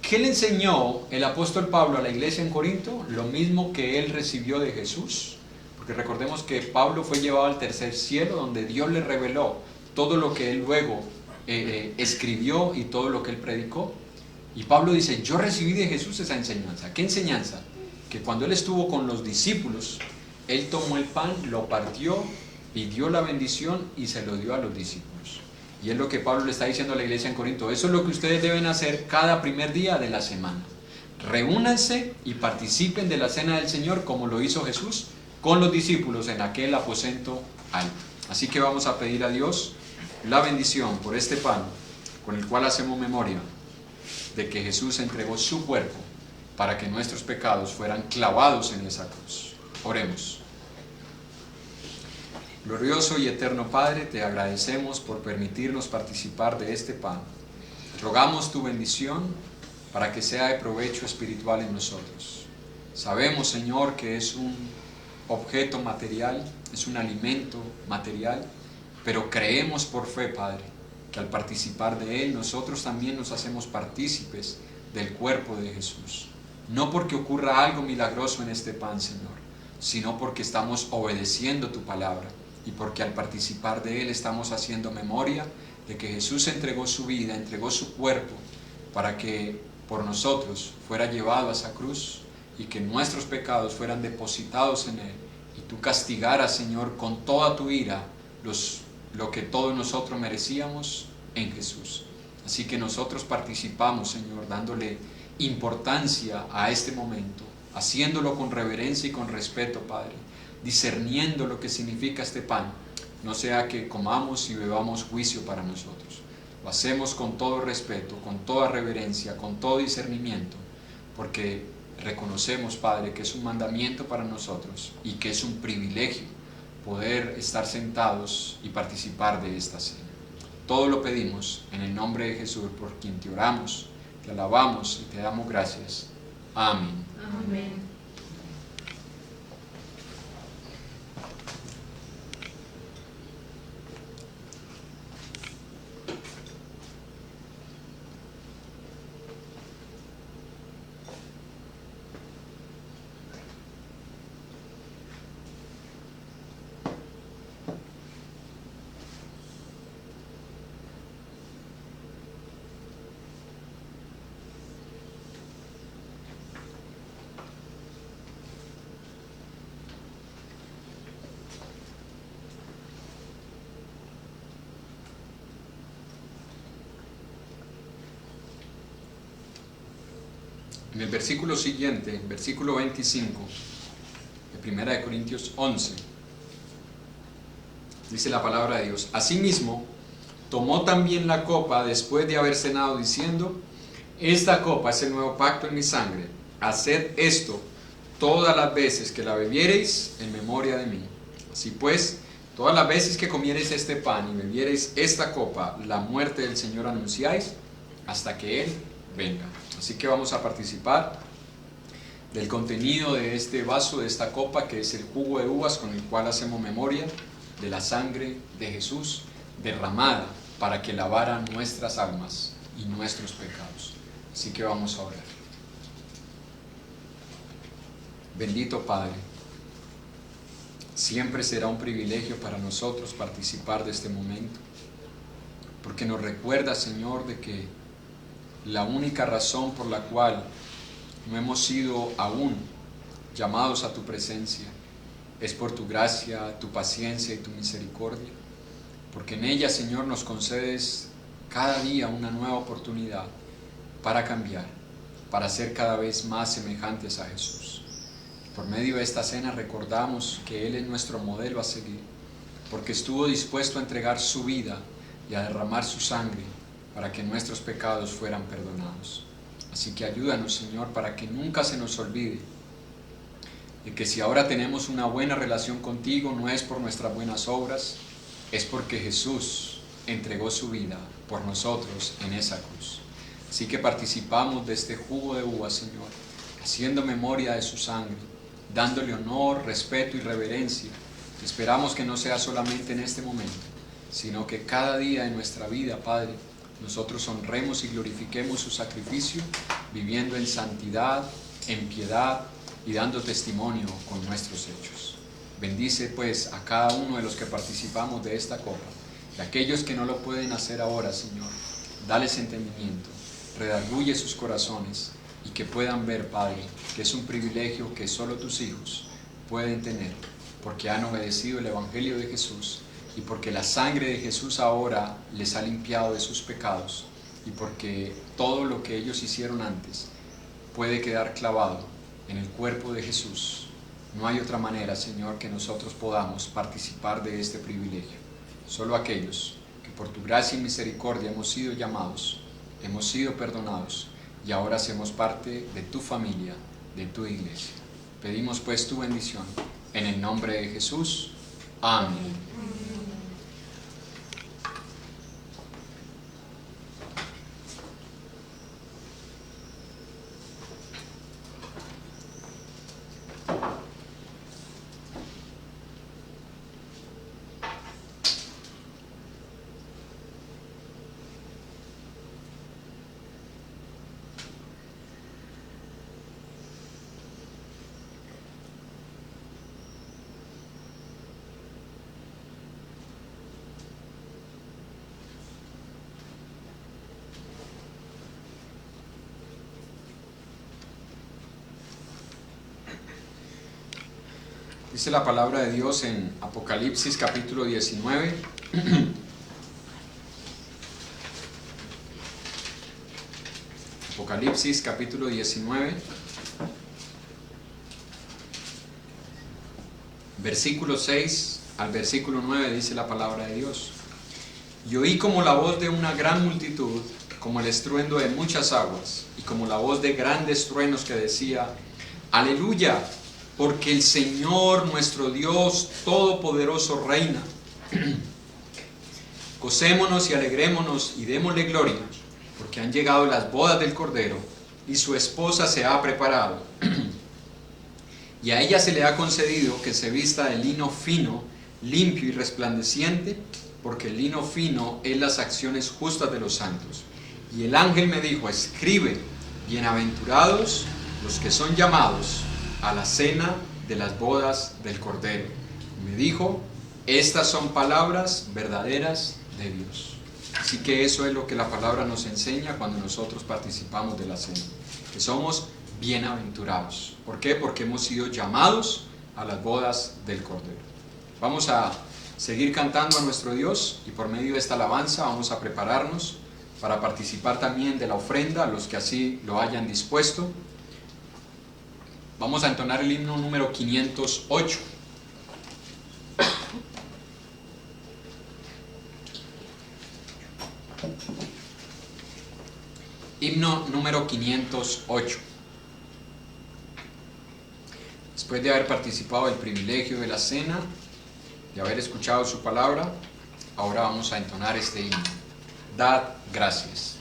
Speaker 1: ¿Qué le enseñó el apóstol Pablo a la iglesia en Corinto? Lo mismo que él recibió de Jesús. Porque recordemos que Pablo fue llevado al tercer cielo, donde Dios le reveló todo lo que él luego escribió y todo lo que él predicó. Y Pablo dice, yo recibí de Jesús esa enseñanza. ¿Qué enseñanza? Que cuando él estuvo con los discípulos, él tomó el pan, lo partió, pidió la bendición y se lo dio a los discípulos. Y es lo que Pablo le está diciendo a la iglesia en Corinto. Eso es lo que ustedes deben hacer cada primer día de la semana. Reúnanse y participen de la cena del Señor como lo hizo Jesús con los discípulos en aquel aposento alto. Así que vamos a pedir a Dios la bendición por este pan con el cual hacemos memoria de que Jesús entregó su cuerpo para que nuestros pecados fueran clavados en esa cruz. Oremos. Glorioso y eterno Padre, te agradecemos por permitirnos participar de este pan. Rogamos tu bendición para que sea de provecho espiritual en nosotros. Sabemos, Señor, que es un objeto material, es un alimento material, pero creemos por fe, Padre, que al participar de él nosotros también nos hacemos partícipes del cuerpo de Jesús. No porque ocurra algo milagroso en este pan, Señor, sino porque estamos obedeciendo tu palabra y porque al participar de él estamos haciendo memoria de que Jesús entregó su vida, entregó su cuerpo para que por nosotros fuera llevado a esa cruz y que nuestros pecados fueran depositados en él y tú castigaras, Señor, con toda tu ira lo que todos nosotros merecíamos en Jesús. Así que nosotros participamos, Señor, dándole importancia a este momento, haciéndolo con reverencia y con respeto, Padre, discerniendo lo que significa este pan, no sea que comamos y bebamos juicio para nosotros. Lo hacemos con todo respeto, con toda reverencia, con todo discernimiento, porque reconocemos, Padre, que es un mandamiento para nosotros y que es un privilegio poder estar sentados y participar de esta cena. Todo lo pedimos en el nombre de Jesús, por quien te oramos, te alabamos y te damos gracias. Amén.
Speaker 3: Amén.
Speaker 1: En el versículo siguiente, versículo 25 de 1 Corintios 11, dice la palabra de Dios: asimismo, tomó también la copa después de haber cenado, diciendo: esta copa es el nuevo pacto en mi sangre. Haced esto todas las veces que la bebiereis en memoria de mí. Así pues, todas las veces que comiereis este pan y bebiereis esta copa, la muerte del Señor anunciáis hasta que Él venga. Así que vamos a participar del contenido de este vaso, de esta copa, que es el jugo de uvas con el cual hacemos memoria de la sangre de Jesús derramada para que lavara nuestras almas y nuestros pecados. Así que vamos a orar. Bendito Padre, siempre será un privilegio para nosotros participar de este momento, porque nos recuerda, Señor, de que la única razón por la cual no hemos sido aún llamados a tu presencia es por tu gracia, tu paciencia y tu misericordia, porque en ella, Señor, nos concedes cada día una nueva oportunidad para cambiar, para ser cada vez más semejantes a Jesús. Por medio de esta cena recordamos que Él es nuestro modelo a seguir, porque estuvo dispuesto a entregar su vida y a derramar su sangre para que nuestros pecados fueran perdonados. Así que ayúdanos, Señor, para que nunca se nos olvide de que si ahora tenemos una buena relación contigo, no es por nuestras buenas obras, es porque Jesús entregó su vida por nosotros en esa cruz. Así que participamos de este jugo de uva, Señor, haciendo memoria de su sangre, dándole honor, respeto y reverencia. Esperamos que no sea solamente en este momento, sino que cada día de nuestra vida, Padre, nosotros honremos y glorifiquemos su sacrificio, viviendo en santidad, en piedad y dando testimonio con nuestros hechos. Bendice pues a cada uno de los que participamos de esta copa, y a aquellos que no lo pueden hacer ahora, Señor, dales entendimiento, redarguye sus corazones y que puedan ver, Padre, que es un privilegio que solo tus hijos pueden tener, porque han obedecido el Evangelio de Jesús y porque la sangre de Jesús ahora les ha limpiado de sus pecados y porque todo lo que ellos hicieron antes puede quedar clavado en el cuerpo de Jesús. No hay otra manera, Señor, que nosotros podamos participar de este privilegio. Solo aquellos que por tu gracia y misericordia hemos sido llamados, hemos sido perdonados y ahora hacemos parte de tu familia, de tu iglesia. Pedimos pues tu bendición en el nombre de Jesús. Amén. Dice la palabra de Dios en Apocalipsis capítulo 19. Apocalipsis capítulo 19, versículo 6 al versículo 9 dice la palabra de Dios. Y oí como la voz de una gran multitud, como el estruendo de muchas aguas, y como la voz de grandes truenos que decía: Aleluya, porque el Señor nuestro Dios Todopoderoso reina. Gocémonos y alegrémonos y démosle gloria, porque han llegado las bodas del Cordero, y su esposa se ha preparado. Y a ella se le ha concedido que se vista de lino fino, limpio y resplandeciente, porque el lino fino es las acciones justas de los santos. Y el ángel me dijo: escribe, bienaventurados los que son llamados a la cena de las bodas del Cordero. Y me dijo: estas son palabras verdaderas de Dios. Así que eso es lo que la palabra nos enseña cuando nosotros participamos de la cena, que somos bienaventurados. ¿Por qué? Porque hemos sido llamados a las bodas del Cordero. Vamos a seguir cantando a nuestro Dios y por medio de esta alabanza vamos a prepararnos para participar también de la ofrenda, a los que así lo hayan dispuesto. Vamos a entonar el himno número 508. Himno número 508. Después de haber participado del privilegio de la cena, de haber escuchado su palabra, ahora vamos a entonar este himno. Dad gracias.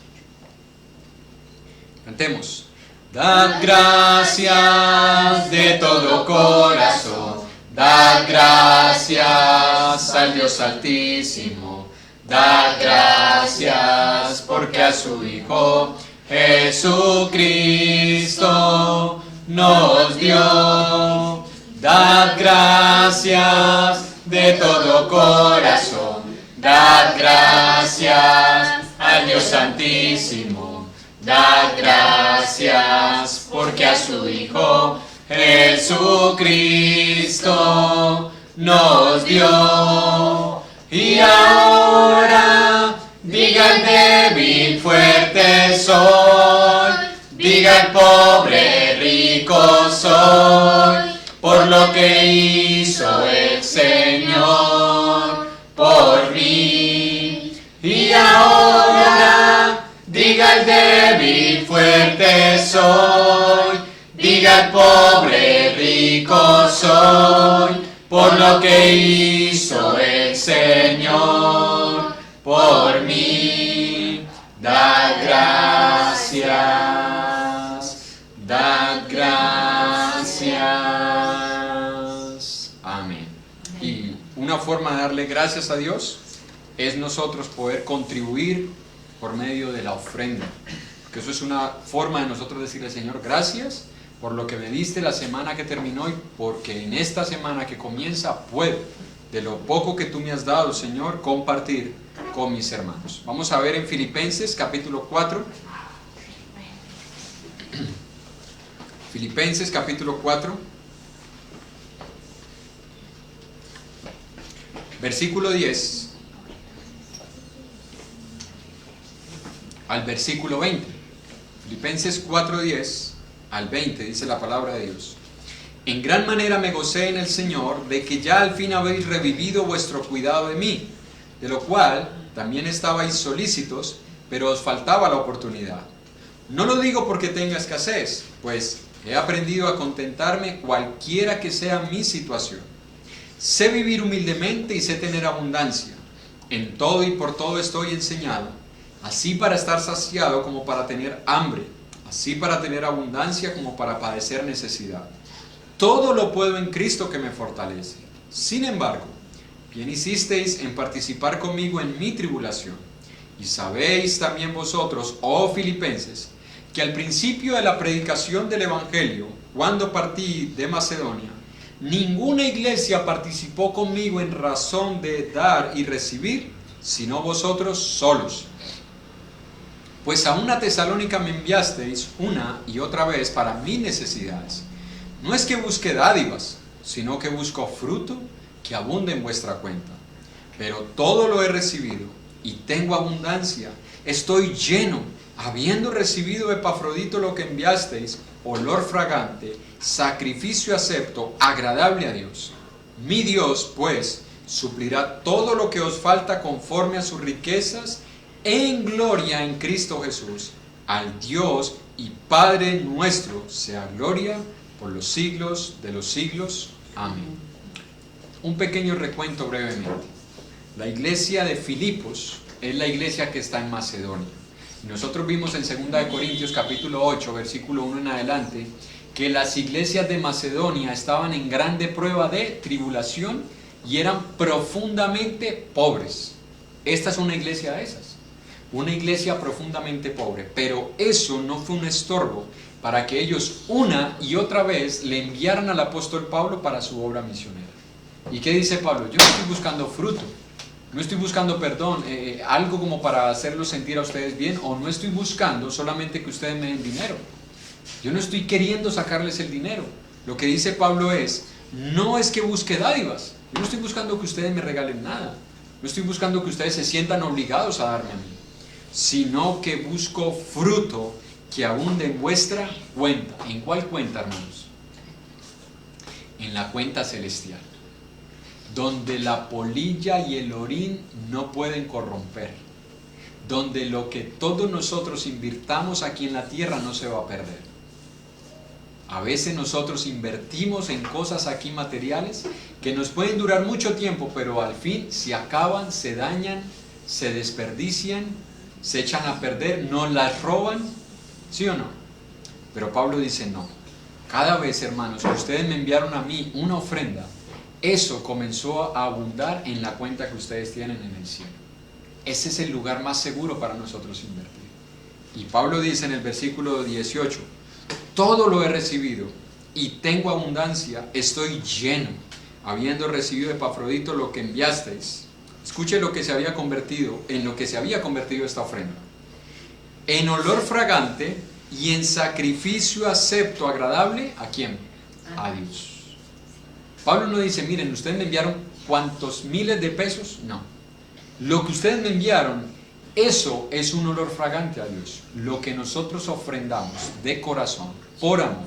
Speaker 1: Cantemos.
Speaker 2: Dad gracias de todo corazón, dad gracias al Dios Altísimo, dad gracias porque a su Hijo Jesucristo nos dio. Dad gracias de todo corazón, dad gracias al Dios Santísimo. Dad gracias porque a su Hijo Jesucristo nos dio. Y ahora diga el débil fuerte soy, diga el pobre rico soy. por lo que hizo el Señor por mí. Y ahora diga el débil, fuerte soy, diga el pobre, rico soy, por lo que hizo el Señor por mí. Dad gracias, dad gracias.
Speaker 1: Amén. Y una forma de darle gracias a Dios es nosotros poder contribuir por medio de la ofrenda. Porque eso es una forma de nosotros decirle, Señor, gracias por lo que me diste la semana que terminó y porque en esta semana que comienza puedo, de lo poco que tú me has dado, Señor, compartir con mis hermanos. Vamos a ver en Filipenses capítulo 4. Filipenses capítulo 4. Versículo 10 al versículo 20. Filipenses 4:10 al 20 dice la palabra de Dios. En gran manera me gocé en el Señor de que ya al fin habéis revivido vuestro cuidado de mí, de lo cual también estabais solícitos, pero os faltaba la oportunidad. No lo digo porque tenga escasez, pues he aprendido a contentarme cualquiera que sea mi situación. Sé vivir humildemente y sé tener abundancia. En todo y por todo estoy enseñado, así para estar saciado como para tener hambre, así para tener abundancia como para padecer necesidad. Todo lo puedo en Cristo que me fortalece. Sin embargo, bien hicisteis en participar conmigo en mi tribulación. Y sabéis también vosotros, oh Filipenses, que al principio de la predicación del Evangelio, cuando partí de Macedonia, ninguna iglesia participó conmigo en razón de dar y recibir, sino vosotros solos. Pues a una Tesalónica me enviasteis una y otra vez para mis necesidades. No es que busque dádivas, sino que busco fruto que abunde en vuestra cuenta. Pero todo lo he recibido y tengo abundancia. Estoy lleno, habiendo recibido de Epafrodito lo que enviasteis, olor fragante, sacrificio acepto, agradable a Dios. Mi Dios, pues, suplirá todo lo que os falta conforme a sus riquezas en gloria en Cristo Jesús. Al Dios y Padre nuestro sea gloria por los siglos de los siglos. Amén. Un pequeño recuento brevemente. La iglesia de Filipos es la iglesia que está en Macedonia. Nosotros vimos en 2 Corintios capítulo 8, versículo 1 en adelante, que las iglesias de Macedonia estaban en grande prueba de tribulación y eran profundamente pobres. Esta es una iglesia de esas, una iglesia profundamente pobre, pero eso no fue un estorbo para que ellos una y otra vez le enviaran al apóstol Pablo para su obra misionera. ¿Y qué dice Pablo? Yo no estoy buscando fruto, no estoy buscando perdón, algo como para hacerlos sentir a ustedes bien, o no estoy buscando solamente que ustedes me den dinero. Yo no estoy queriendo sacarles el dinero. Lo que dice Pablo es, no es que busque dádivas, yo no estoy buscando que ustedes me regalen nada, no estoy buscando que ustedes se sientan obligados a darme a mí, sino que busco fruto que abunde en vuestra cuenta. ¿En cuál cuenta, hermanos? En la cuenta celestial, donde la polilla y el orín no pueden corromper, donde lo que todos nosotros invirtamos aquí en la tierra no se va a perder. A veces nosotros invertimos en cosas aquí materiales que nos pueden durar mucho tiempo, pero al fin se acaban, se dañan, se desperdician, se echan a perder, nos las roban, ¿sí o no? Pero Pablo dice no. Cada vez, hermanos, que ustedes me enviaron a mí una ofrenda, eso comenzó a abundar en la cuenta que ustedes tienen en el cielo. Ese es el lugar más seguro para nosotros invertir. Y Pablo dice en el versículo 18, todo lo he recibido y tengo abundancia, estoy lleno, habiendo recibido de Epafrodito lo que enviasteis. Escuche lo que se había convertido, en lo que se había convertido esta ofrenda. En olor fragante y en sacrificio acepto, agradable, ¿a quién? A Dios. Pablo no dice, miren, ustedes me enviaron cuántos miles de pesos, no. Lo que ustedes me enviaron, eso es un olor fragante a Dios. Lo que nosotros ofrendamos de corazón, por amor,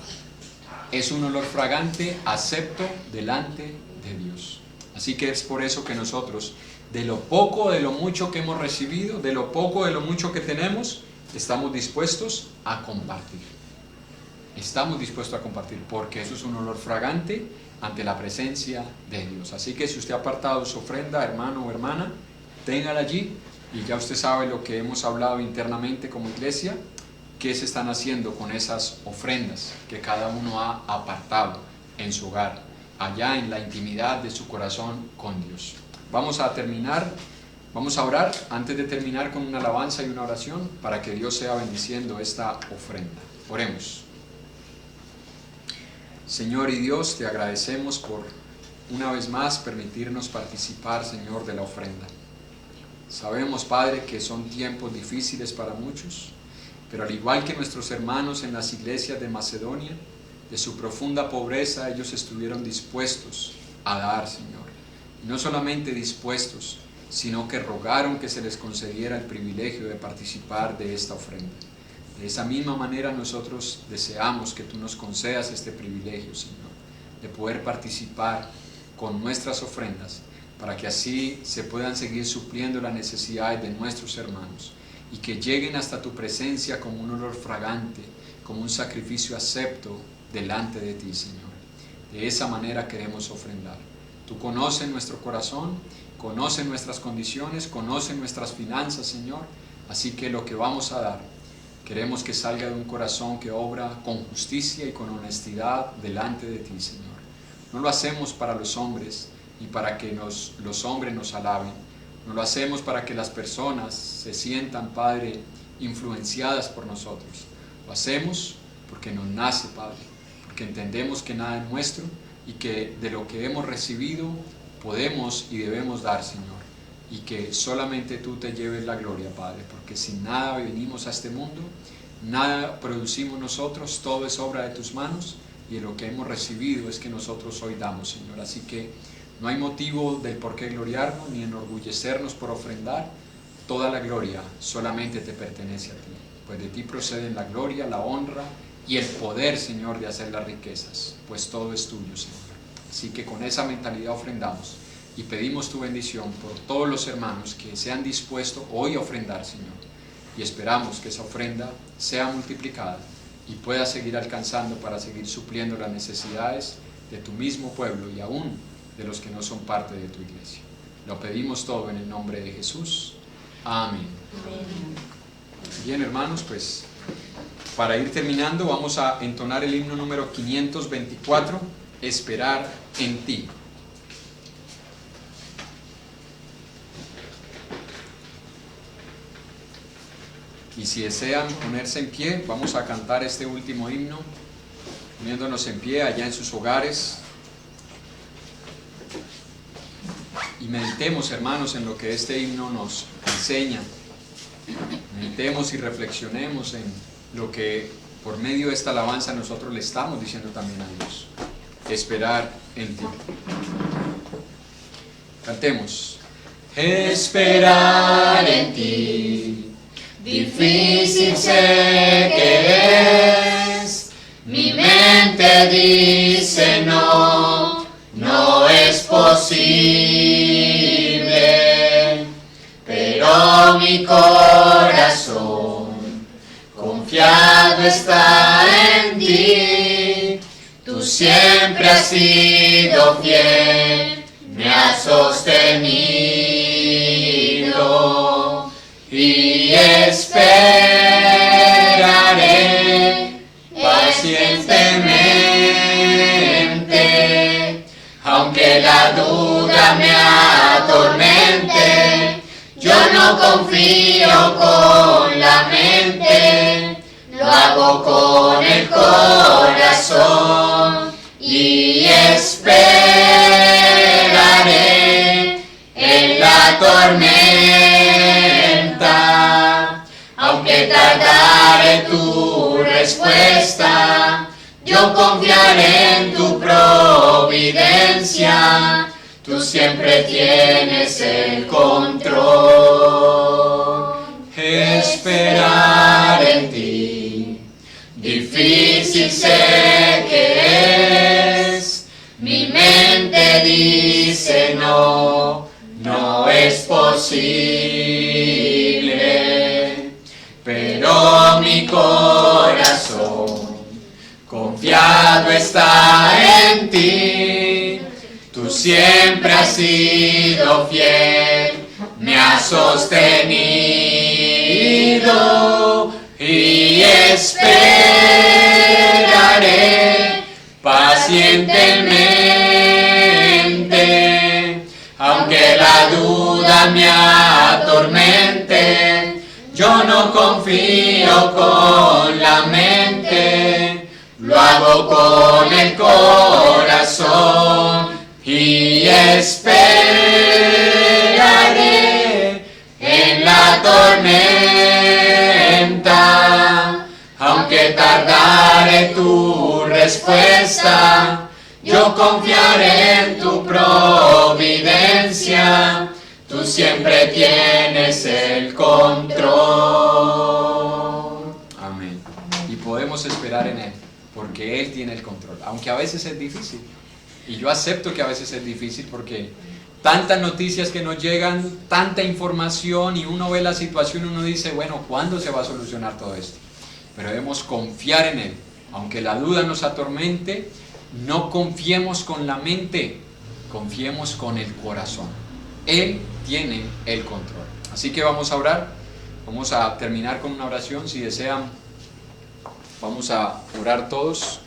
Speaker 1: es un olor fragante, acepto delante de Dios. Así que es por eso que nosotros, de lo poco, de lo mucho que hemos recibido, de lo poco, de lo mucho que tenemos, estamos dispuestos a compartir. Estamos dispuestos a compartir porque eso es un olor fragante ante la presencia de Dios. Así que si usted ha apartado su ofrenda, hermano o hermana, téngala allí y ya usted sabe lo que hemos hablado internamente como iglesia, qué se están haciendo con esas ofrendas que cada uno ha apartado en su hogar, allá en la intimidad de su corazón con Dios. Vamos a orar antes de terminar con una alabanza y una oración para que Dios sea bendiciendo esta ofrenda. Oremos. Señor y Dios, te agradecemos por una vez más permitirnos participar, Señor, de la ofrenda. Sabemos, Padre, que son tiempos difíciles para muchos, pero al igual que nuestros hermanos en las iglesias de Macedonia, de su profunda pobreza ellos estuvieron dispuestos a dar, Señor. Y no solamente dispuestos, sino que rogaron que se les concediera el privilegio de participar de esta ofrenda. De esa misma manera nosotros deseamos que tú nos concedas este privilegio, Señor, de poder participar con nuestras ofrendas, para que así se puedan seguir supliendo las necesidades de nuestros hermanos y que lleguen hasta tu presencia como un olor fragante, como un sacrificio acepto delante de ti, Señor. De esa manera queremos ofrendar. Tú conoces nuestro corazón, conoces nuestras condiciones, conoces nuestras finanzas, Señor, así que lo que vamos a dar, queremos que salga de un corazón que obra con justicia y con honestidad delante de ti, Señor. No lo hacemos para los hombres y para que los hombres nos alaben. No lo hacemos para que las personas se sientan, Padre, influenciadas por nosotros. Lo hacemos porque nos nace, Padre, porque entendemos que nada es nuestro y que de lo que hemos recibido podemos y debemos dar, Señor. Y que solamente tú te lleves la gloria, Padre, porque sin nada venimos a este mundo, nada producimos nosotros, todo es obra de tus manos, y de lo que hemos recibido es que nosotros hoy damos, Señor. Así que no hay motivo del por qué gloriarnos ni enorgullecernos por ofrendar. Toda la gloria solamente te pertenece a ti, pues de ti proceden la gloria, la honra y el poder, Señor, de hacer las riquezas, pues todo es tuyo, Señor. Así que con esa mentalidad ofrendamos y pedimos tu bendición por todos los hermanos que se han dispuesto hoy a ofrendar, Señor. Y esperamos que esa ofrenda sea multiplicada y pueda seguir alcanzando para seguir supliendo las necesidades de tu mismo pueblo y aún de los que no son parte de tu iglesia. Lo pedimos todo en el nombre de Jesús. Amén. Bien, hermanos, pues para ir terminando vamos a entonar el himno número 524, Esperar en ti. Y si desean ponerse en pie, vamos a cantar este último himno, poniéndonos en pie allá en sus hogares. Y meditemos, hermanos, en lo que este himno nos enseña. Meditemos y reflexionemos en lo que por medio de esta alabanza nosotros le estamos diciendo también a Dios. Esperar en ti. Cantemos.
Speaker 2: Esperar en ti, difícil sé que es. Mi mente dice no, no es posible, pero mi corazón confiado está en ti. Tú siempre has sido fiel, me has sostenido y esperaré pacientemente, aunque la duda me atormente. Yo no confío con la mente, lo hago con el corazón y esperaré en la tormenta. Aunque tardare tu respuesta, yo confiaré en tu providencia. Tú siempre tienes el control. Esperar en ti, difícil sé que imposible, pero mi corazón confiado está en ti. Tú siempre has sido fiel, me has sostenido y esperaré pacientemente, aunque la duda me atormente. Yo no confío con la mente, lo hago con el corazón y esperaré en la tormenta. Aunque tardare tu respuesta, yo confiaré en tu providencia. Tú siempre tienes el control.
Speaker 1: Amén. Y podemos esperar en Él, porque Él tiene el control, aunque a veces es difícil. Y yo acepto que a veces es difícil porque tantas noticias que nos llegan, tanta información, y uno ve la situación y uno dice, bueno, ¿cuándo se va a solucionar todo esto? Pero debemos confiar en Él. Aunque la duda nos atormente, no confiemos con la mente, confiemos con el corazón. Él tiene el control. Así que vamos a orar. Vamos a terminar con una oración. Si desean, vamos a orar todos.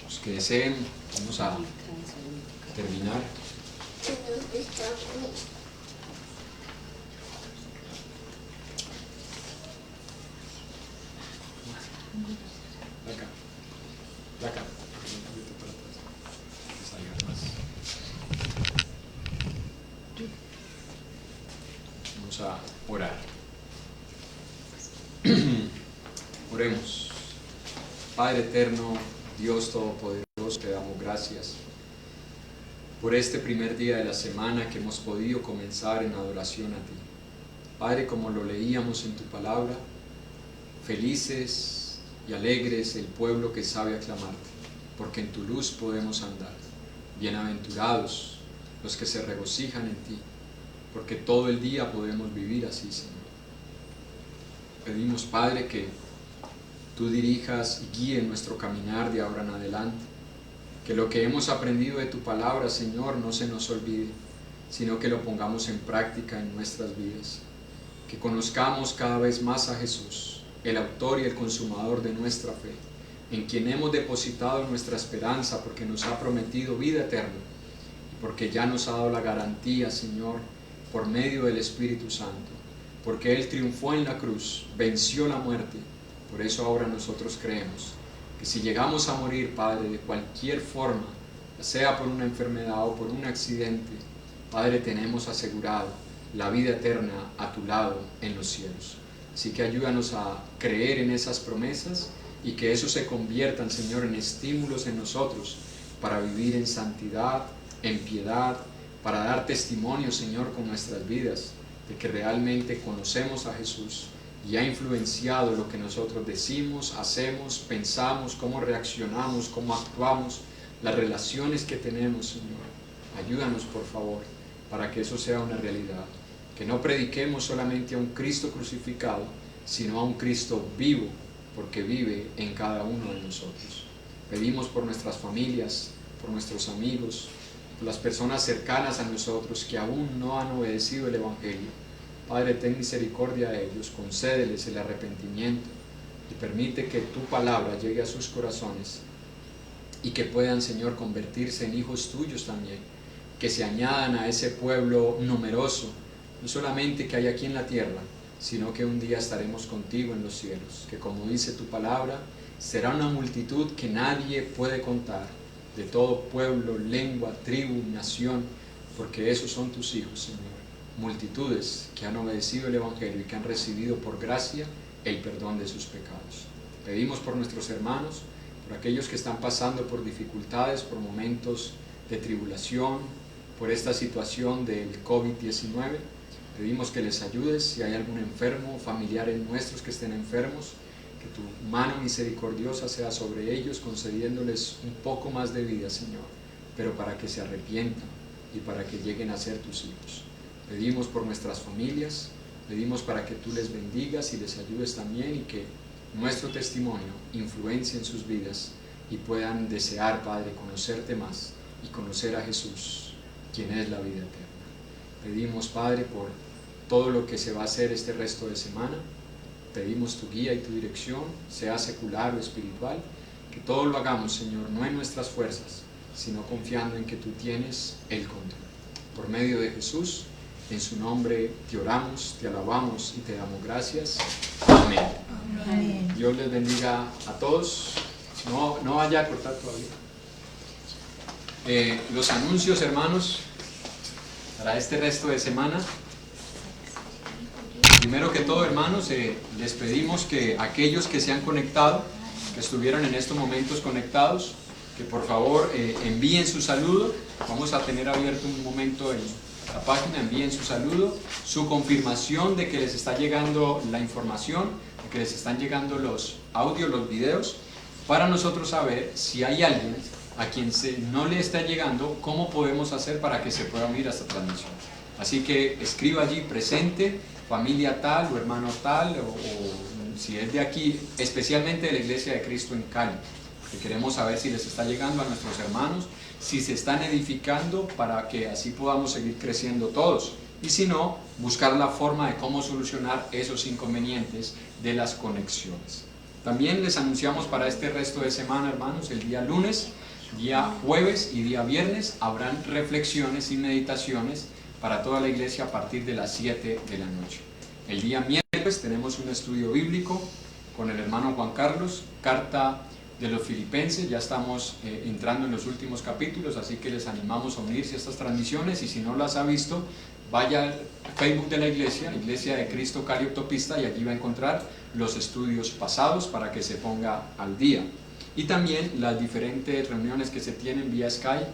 Speaker 1: Los que deseen, vamos a terminar. Acá. Vamos a orar. Oremos. Padre eterno, Dios todopoderoso, te damos gracias por este primer día de la semana que hemos podido comenzar en adoración a ti. Padre, como lo leíamos en tu palabra, felices y alegres el pueblo que sabe aclamarte, porque en tu luz podemos andar. Bienaventurados los que se regocijan en ti, porque todo el día podemos vivir así, Señor. Pedimos, Padre, que tú dirijas y guíes nuestro caminar de ahora en adelante, que lo que hemos aprendido de tu palabra, Señor, no se nos olvide, sino que lo pongamos en práctica en nuestras vidas, que conozcamos cada vez más a Jesús, el autor y el consumador de nuestra fe, en quien hemos depositado nuestra esperanza, porque nos ha prometido vida eterna y porque ya nos ha dado la garantía, Señor, por medio del Espíritu Santo, porque Él triunfó en la cruz, venció la muerte. Por eso ahora nosotros creemos que si llegamos a morir, Padre, de cualquier forma, ya sea por una enfermedad o por un accidente, Padre, tenemos asegurado la vida eterna a tu lado en los cielos. Así que ayúdanos a creer en esas promesas y que eso se conviertan, Señor, en estímulos en nosotros para vivir en santidad, en piedad, para dar testimonio, Señor, con nuestras vidas de que realmente conocemos a Jesús y ha influenciado lo que nosotros decimos, hacemos, pensamos, cómo reaccionamos, cómo actuamos, las relaciones que tenemos, Señor. Ayúdanos, por favor, para que eso sea una realidad. Que no prediquemos solamente a un Cristo crucificado, sino a un Cristo vivo, porque vive en cada uno de nosotros. Pedimos por nuestras familias, por nuestros amigos, por las personas cercanas a nosotros que aún no han obedecido el Evangelio. Padre, ten misericordia de ellos, concédeles el arrepentimiento y permite que tu palabra llegue a sus corazones y que puedan, Señor, convertirse en hijos tuyos también, que se añadan a ese pueblo numeroso, no solamente que hay aquí en la tierra, sino que un día estaremos contigo en los cielos, que como dice tu palabra, será una multitud que nadie puede contar, de todo pueblo, lengua, tribu, nación, porque esos son tus hijos, Señor, multitudes que han obedecido el Evangelio y que han recibido por gracia el perdón de sus pecados. Pedimos por nuestros hermanos, por aquellos que están pasando por dificultades, por momentos de tribulación, por esta situación del COVID-19, Pedimos que les ayudes si hay algún enfermo, familiares nuestros que estén enfermos, que tu mano misericordiosa sea sobre ellos, concediéndoles un poco más de vida, Señor, pero para que se arrepientan y para que lleguen a ser tus hijos. Pedimos por nuestras familias, pedimos para que tú les bendigas y les ayudes también, y que nuestro testimonio influencie en sus vidas y puedan desear, Padre, conocerte más y conocer a Jesús, quien es la vida eterna. Pedimos, Padre, por todo lo que se va a hacer este resto de semana. Pedimos tu guía y tu dirección, sea secular o espiritual, que todo lo hagamos, Señor, no en nuestras fuerzas, sino confiando en que tú tienes el control. Por medio de Jesús, en su nombre te oramos, te alabamos y te damos gracias. Amén.
Speaker 3: Amén.
Speaker 1: Dios les bendiga a todos. No vaya a cortar todavía. Los anuncios, hermanos, para este resto de semana. Primero que todo, hermanos, les pedimos que aquellos que se han conectado, que estuvieron en estos momentos conectados, que por favor envíen su saludo. Vamos a tener abierto un momento en la página, envíen su saludo, su confirmación de que les está llegando la información, de que les están llegando los audios, los videos, para nosotros saber si hay alguien a quien no le está llegando, cómo podemos hacer para que se pueda unir a esta transmisión. Así que escriba allí presente, familia tal o hermano tal, o si es de aquí, especialmente de la Iglesia de Cristo en Cali, que queremos saber si les está llegando a nuestros hermanos, si se están edificando, para que así podamos seguir creciendo todos, y si no, buscar la forma de cómo solucionar esos inconvenientes de las conexiones. También les anunciamos para este resto de semana, hermanos, el día lunes, día jueves y día viernes habrán reflexiones y meditaciones para toda la iglesia a partir de las 7 de la noche. El día miércoles tenemos un estudio bíblico con el hermano Juan Carlos, carta de los Filipenses. Ya estamos entrando en los últimos capítulos, así que les animamos a unirse a estas transmisiones, y si no las ha visto, vaya al Facebook de la iglesia, Iglesia de Cristo Cali Autopista, y allí va a encontrar los estudios pasados para que se ponga al día. Y también las diferentes reuniones que se tienen vía Skype,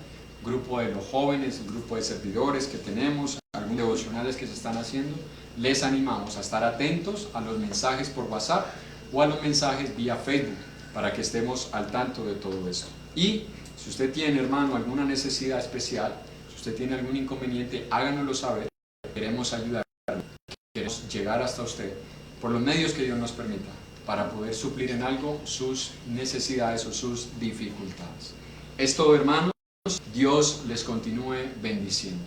Speaker 1: grupo de los jóvenes, el grupo de servidores que tenemos, algunos devocionales que se están haciendo. Les animamos a estar atentos a los mensajes por WhatsApp o a los mensajes vía Facebook, para que estemos al tanto de todo esto. Y si usted tiene, hermano, alguna necesidad especial, si usted tiene algún inconveniente, háganoslo saber. Queremos ayudar, queremos llegar hasta usted por los medios que Dios nos permita, para poder suplir en algo sus necesidades o sus dificultades. Es todo, hermanos. Dios les continúe bendiciendo.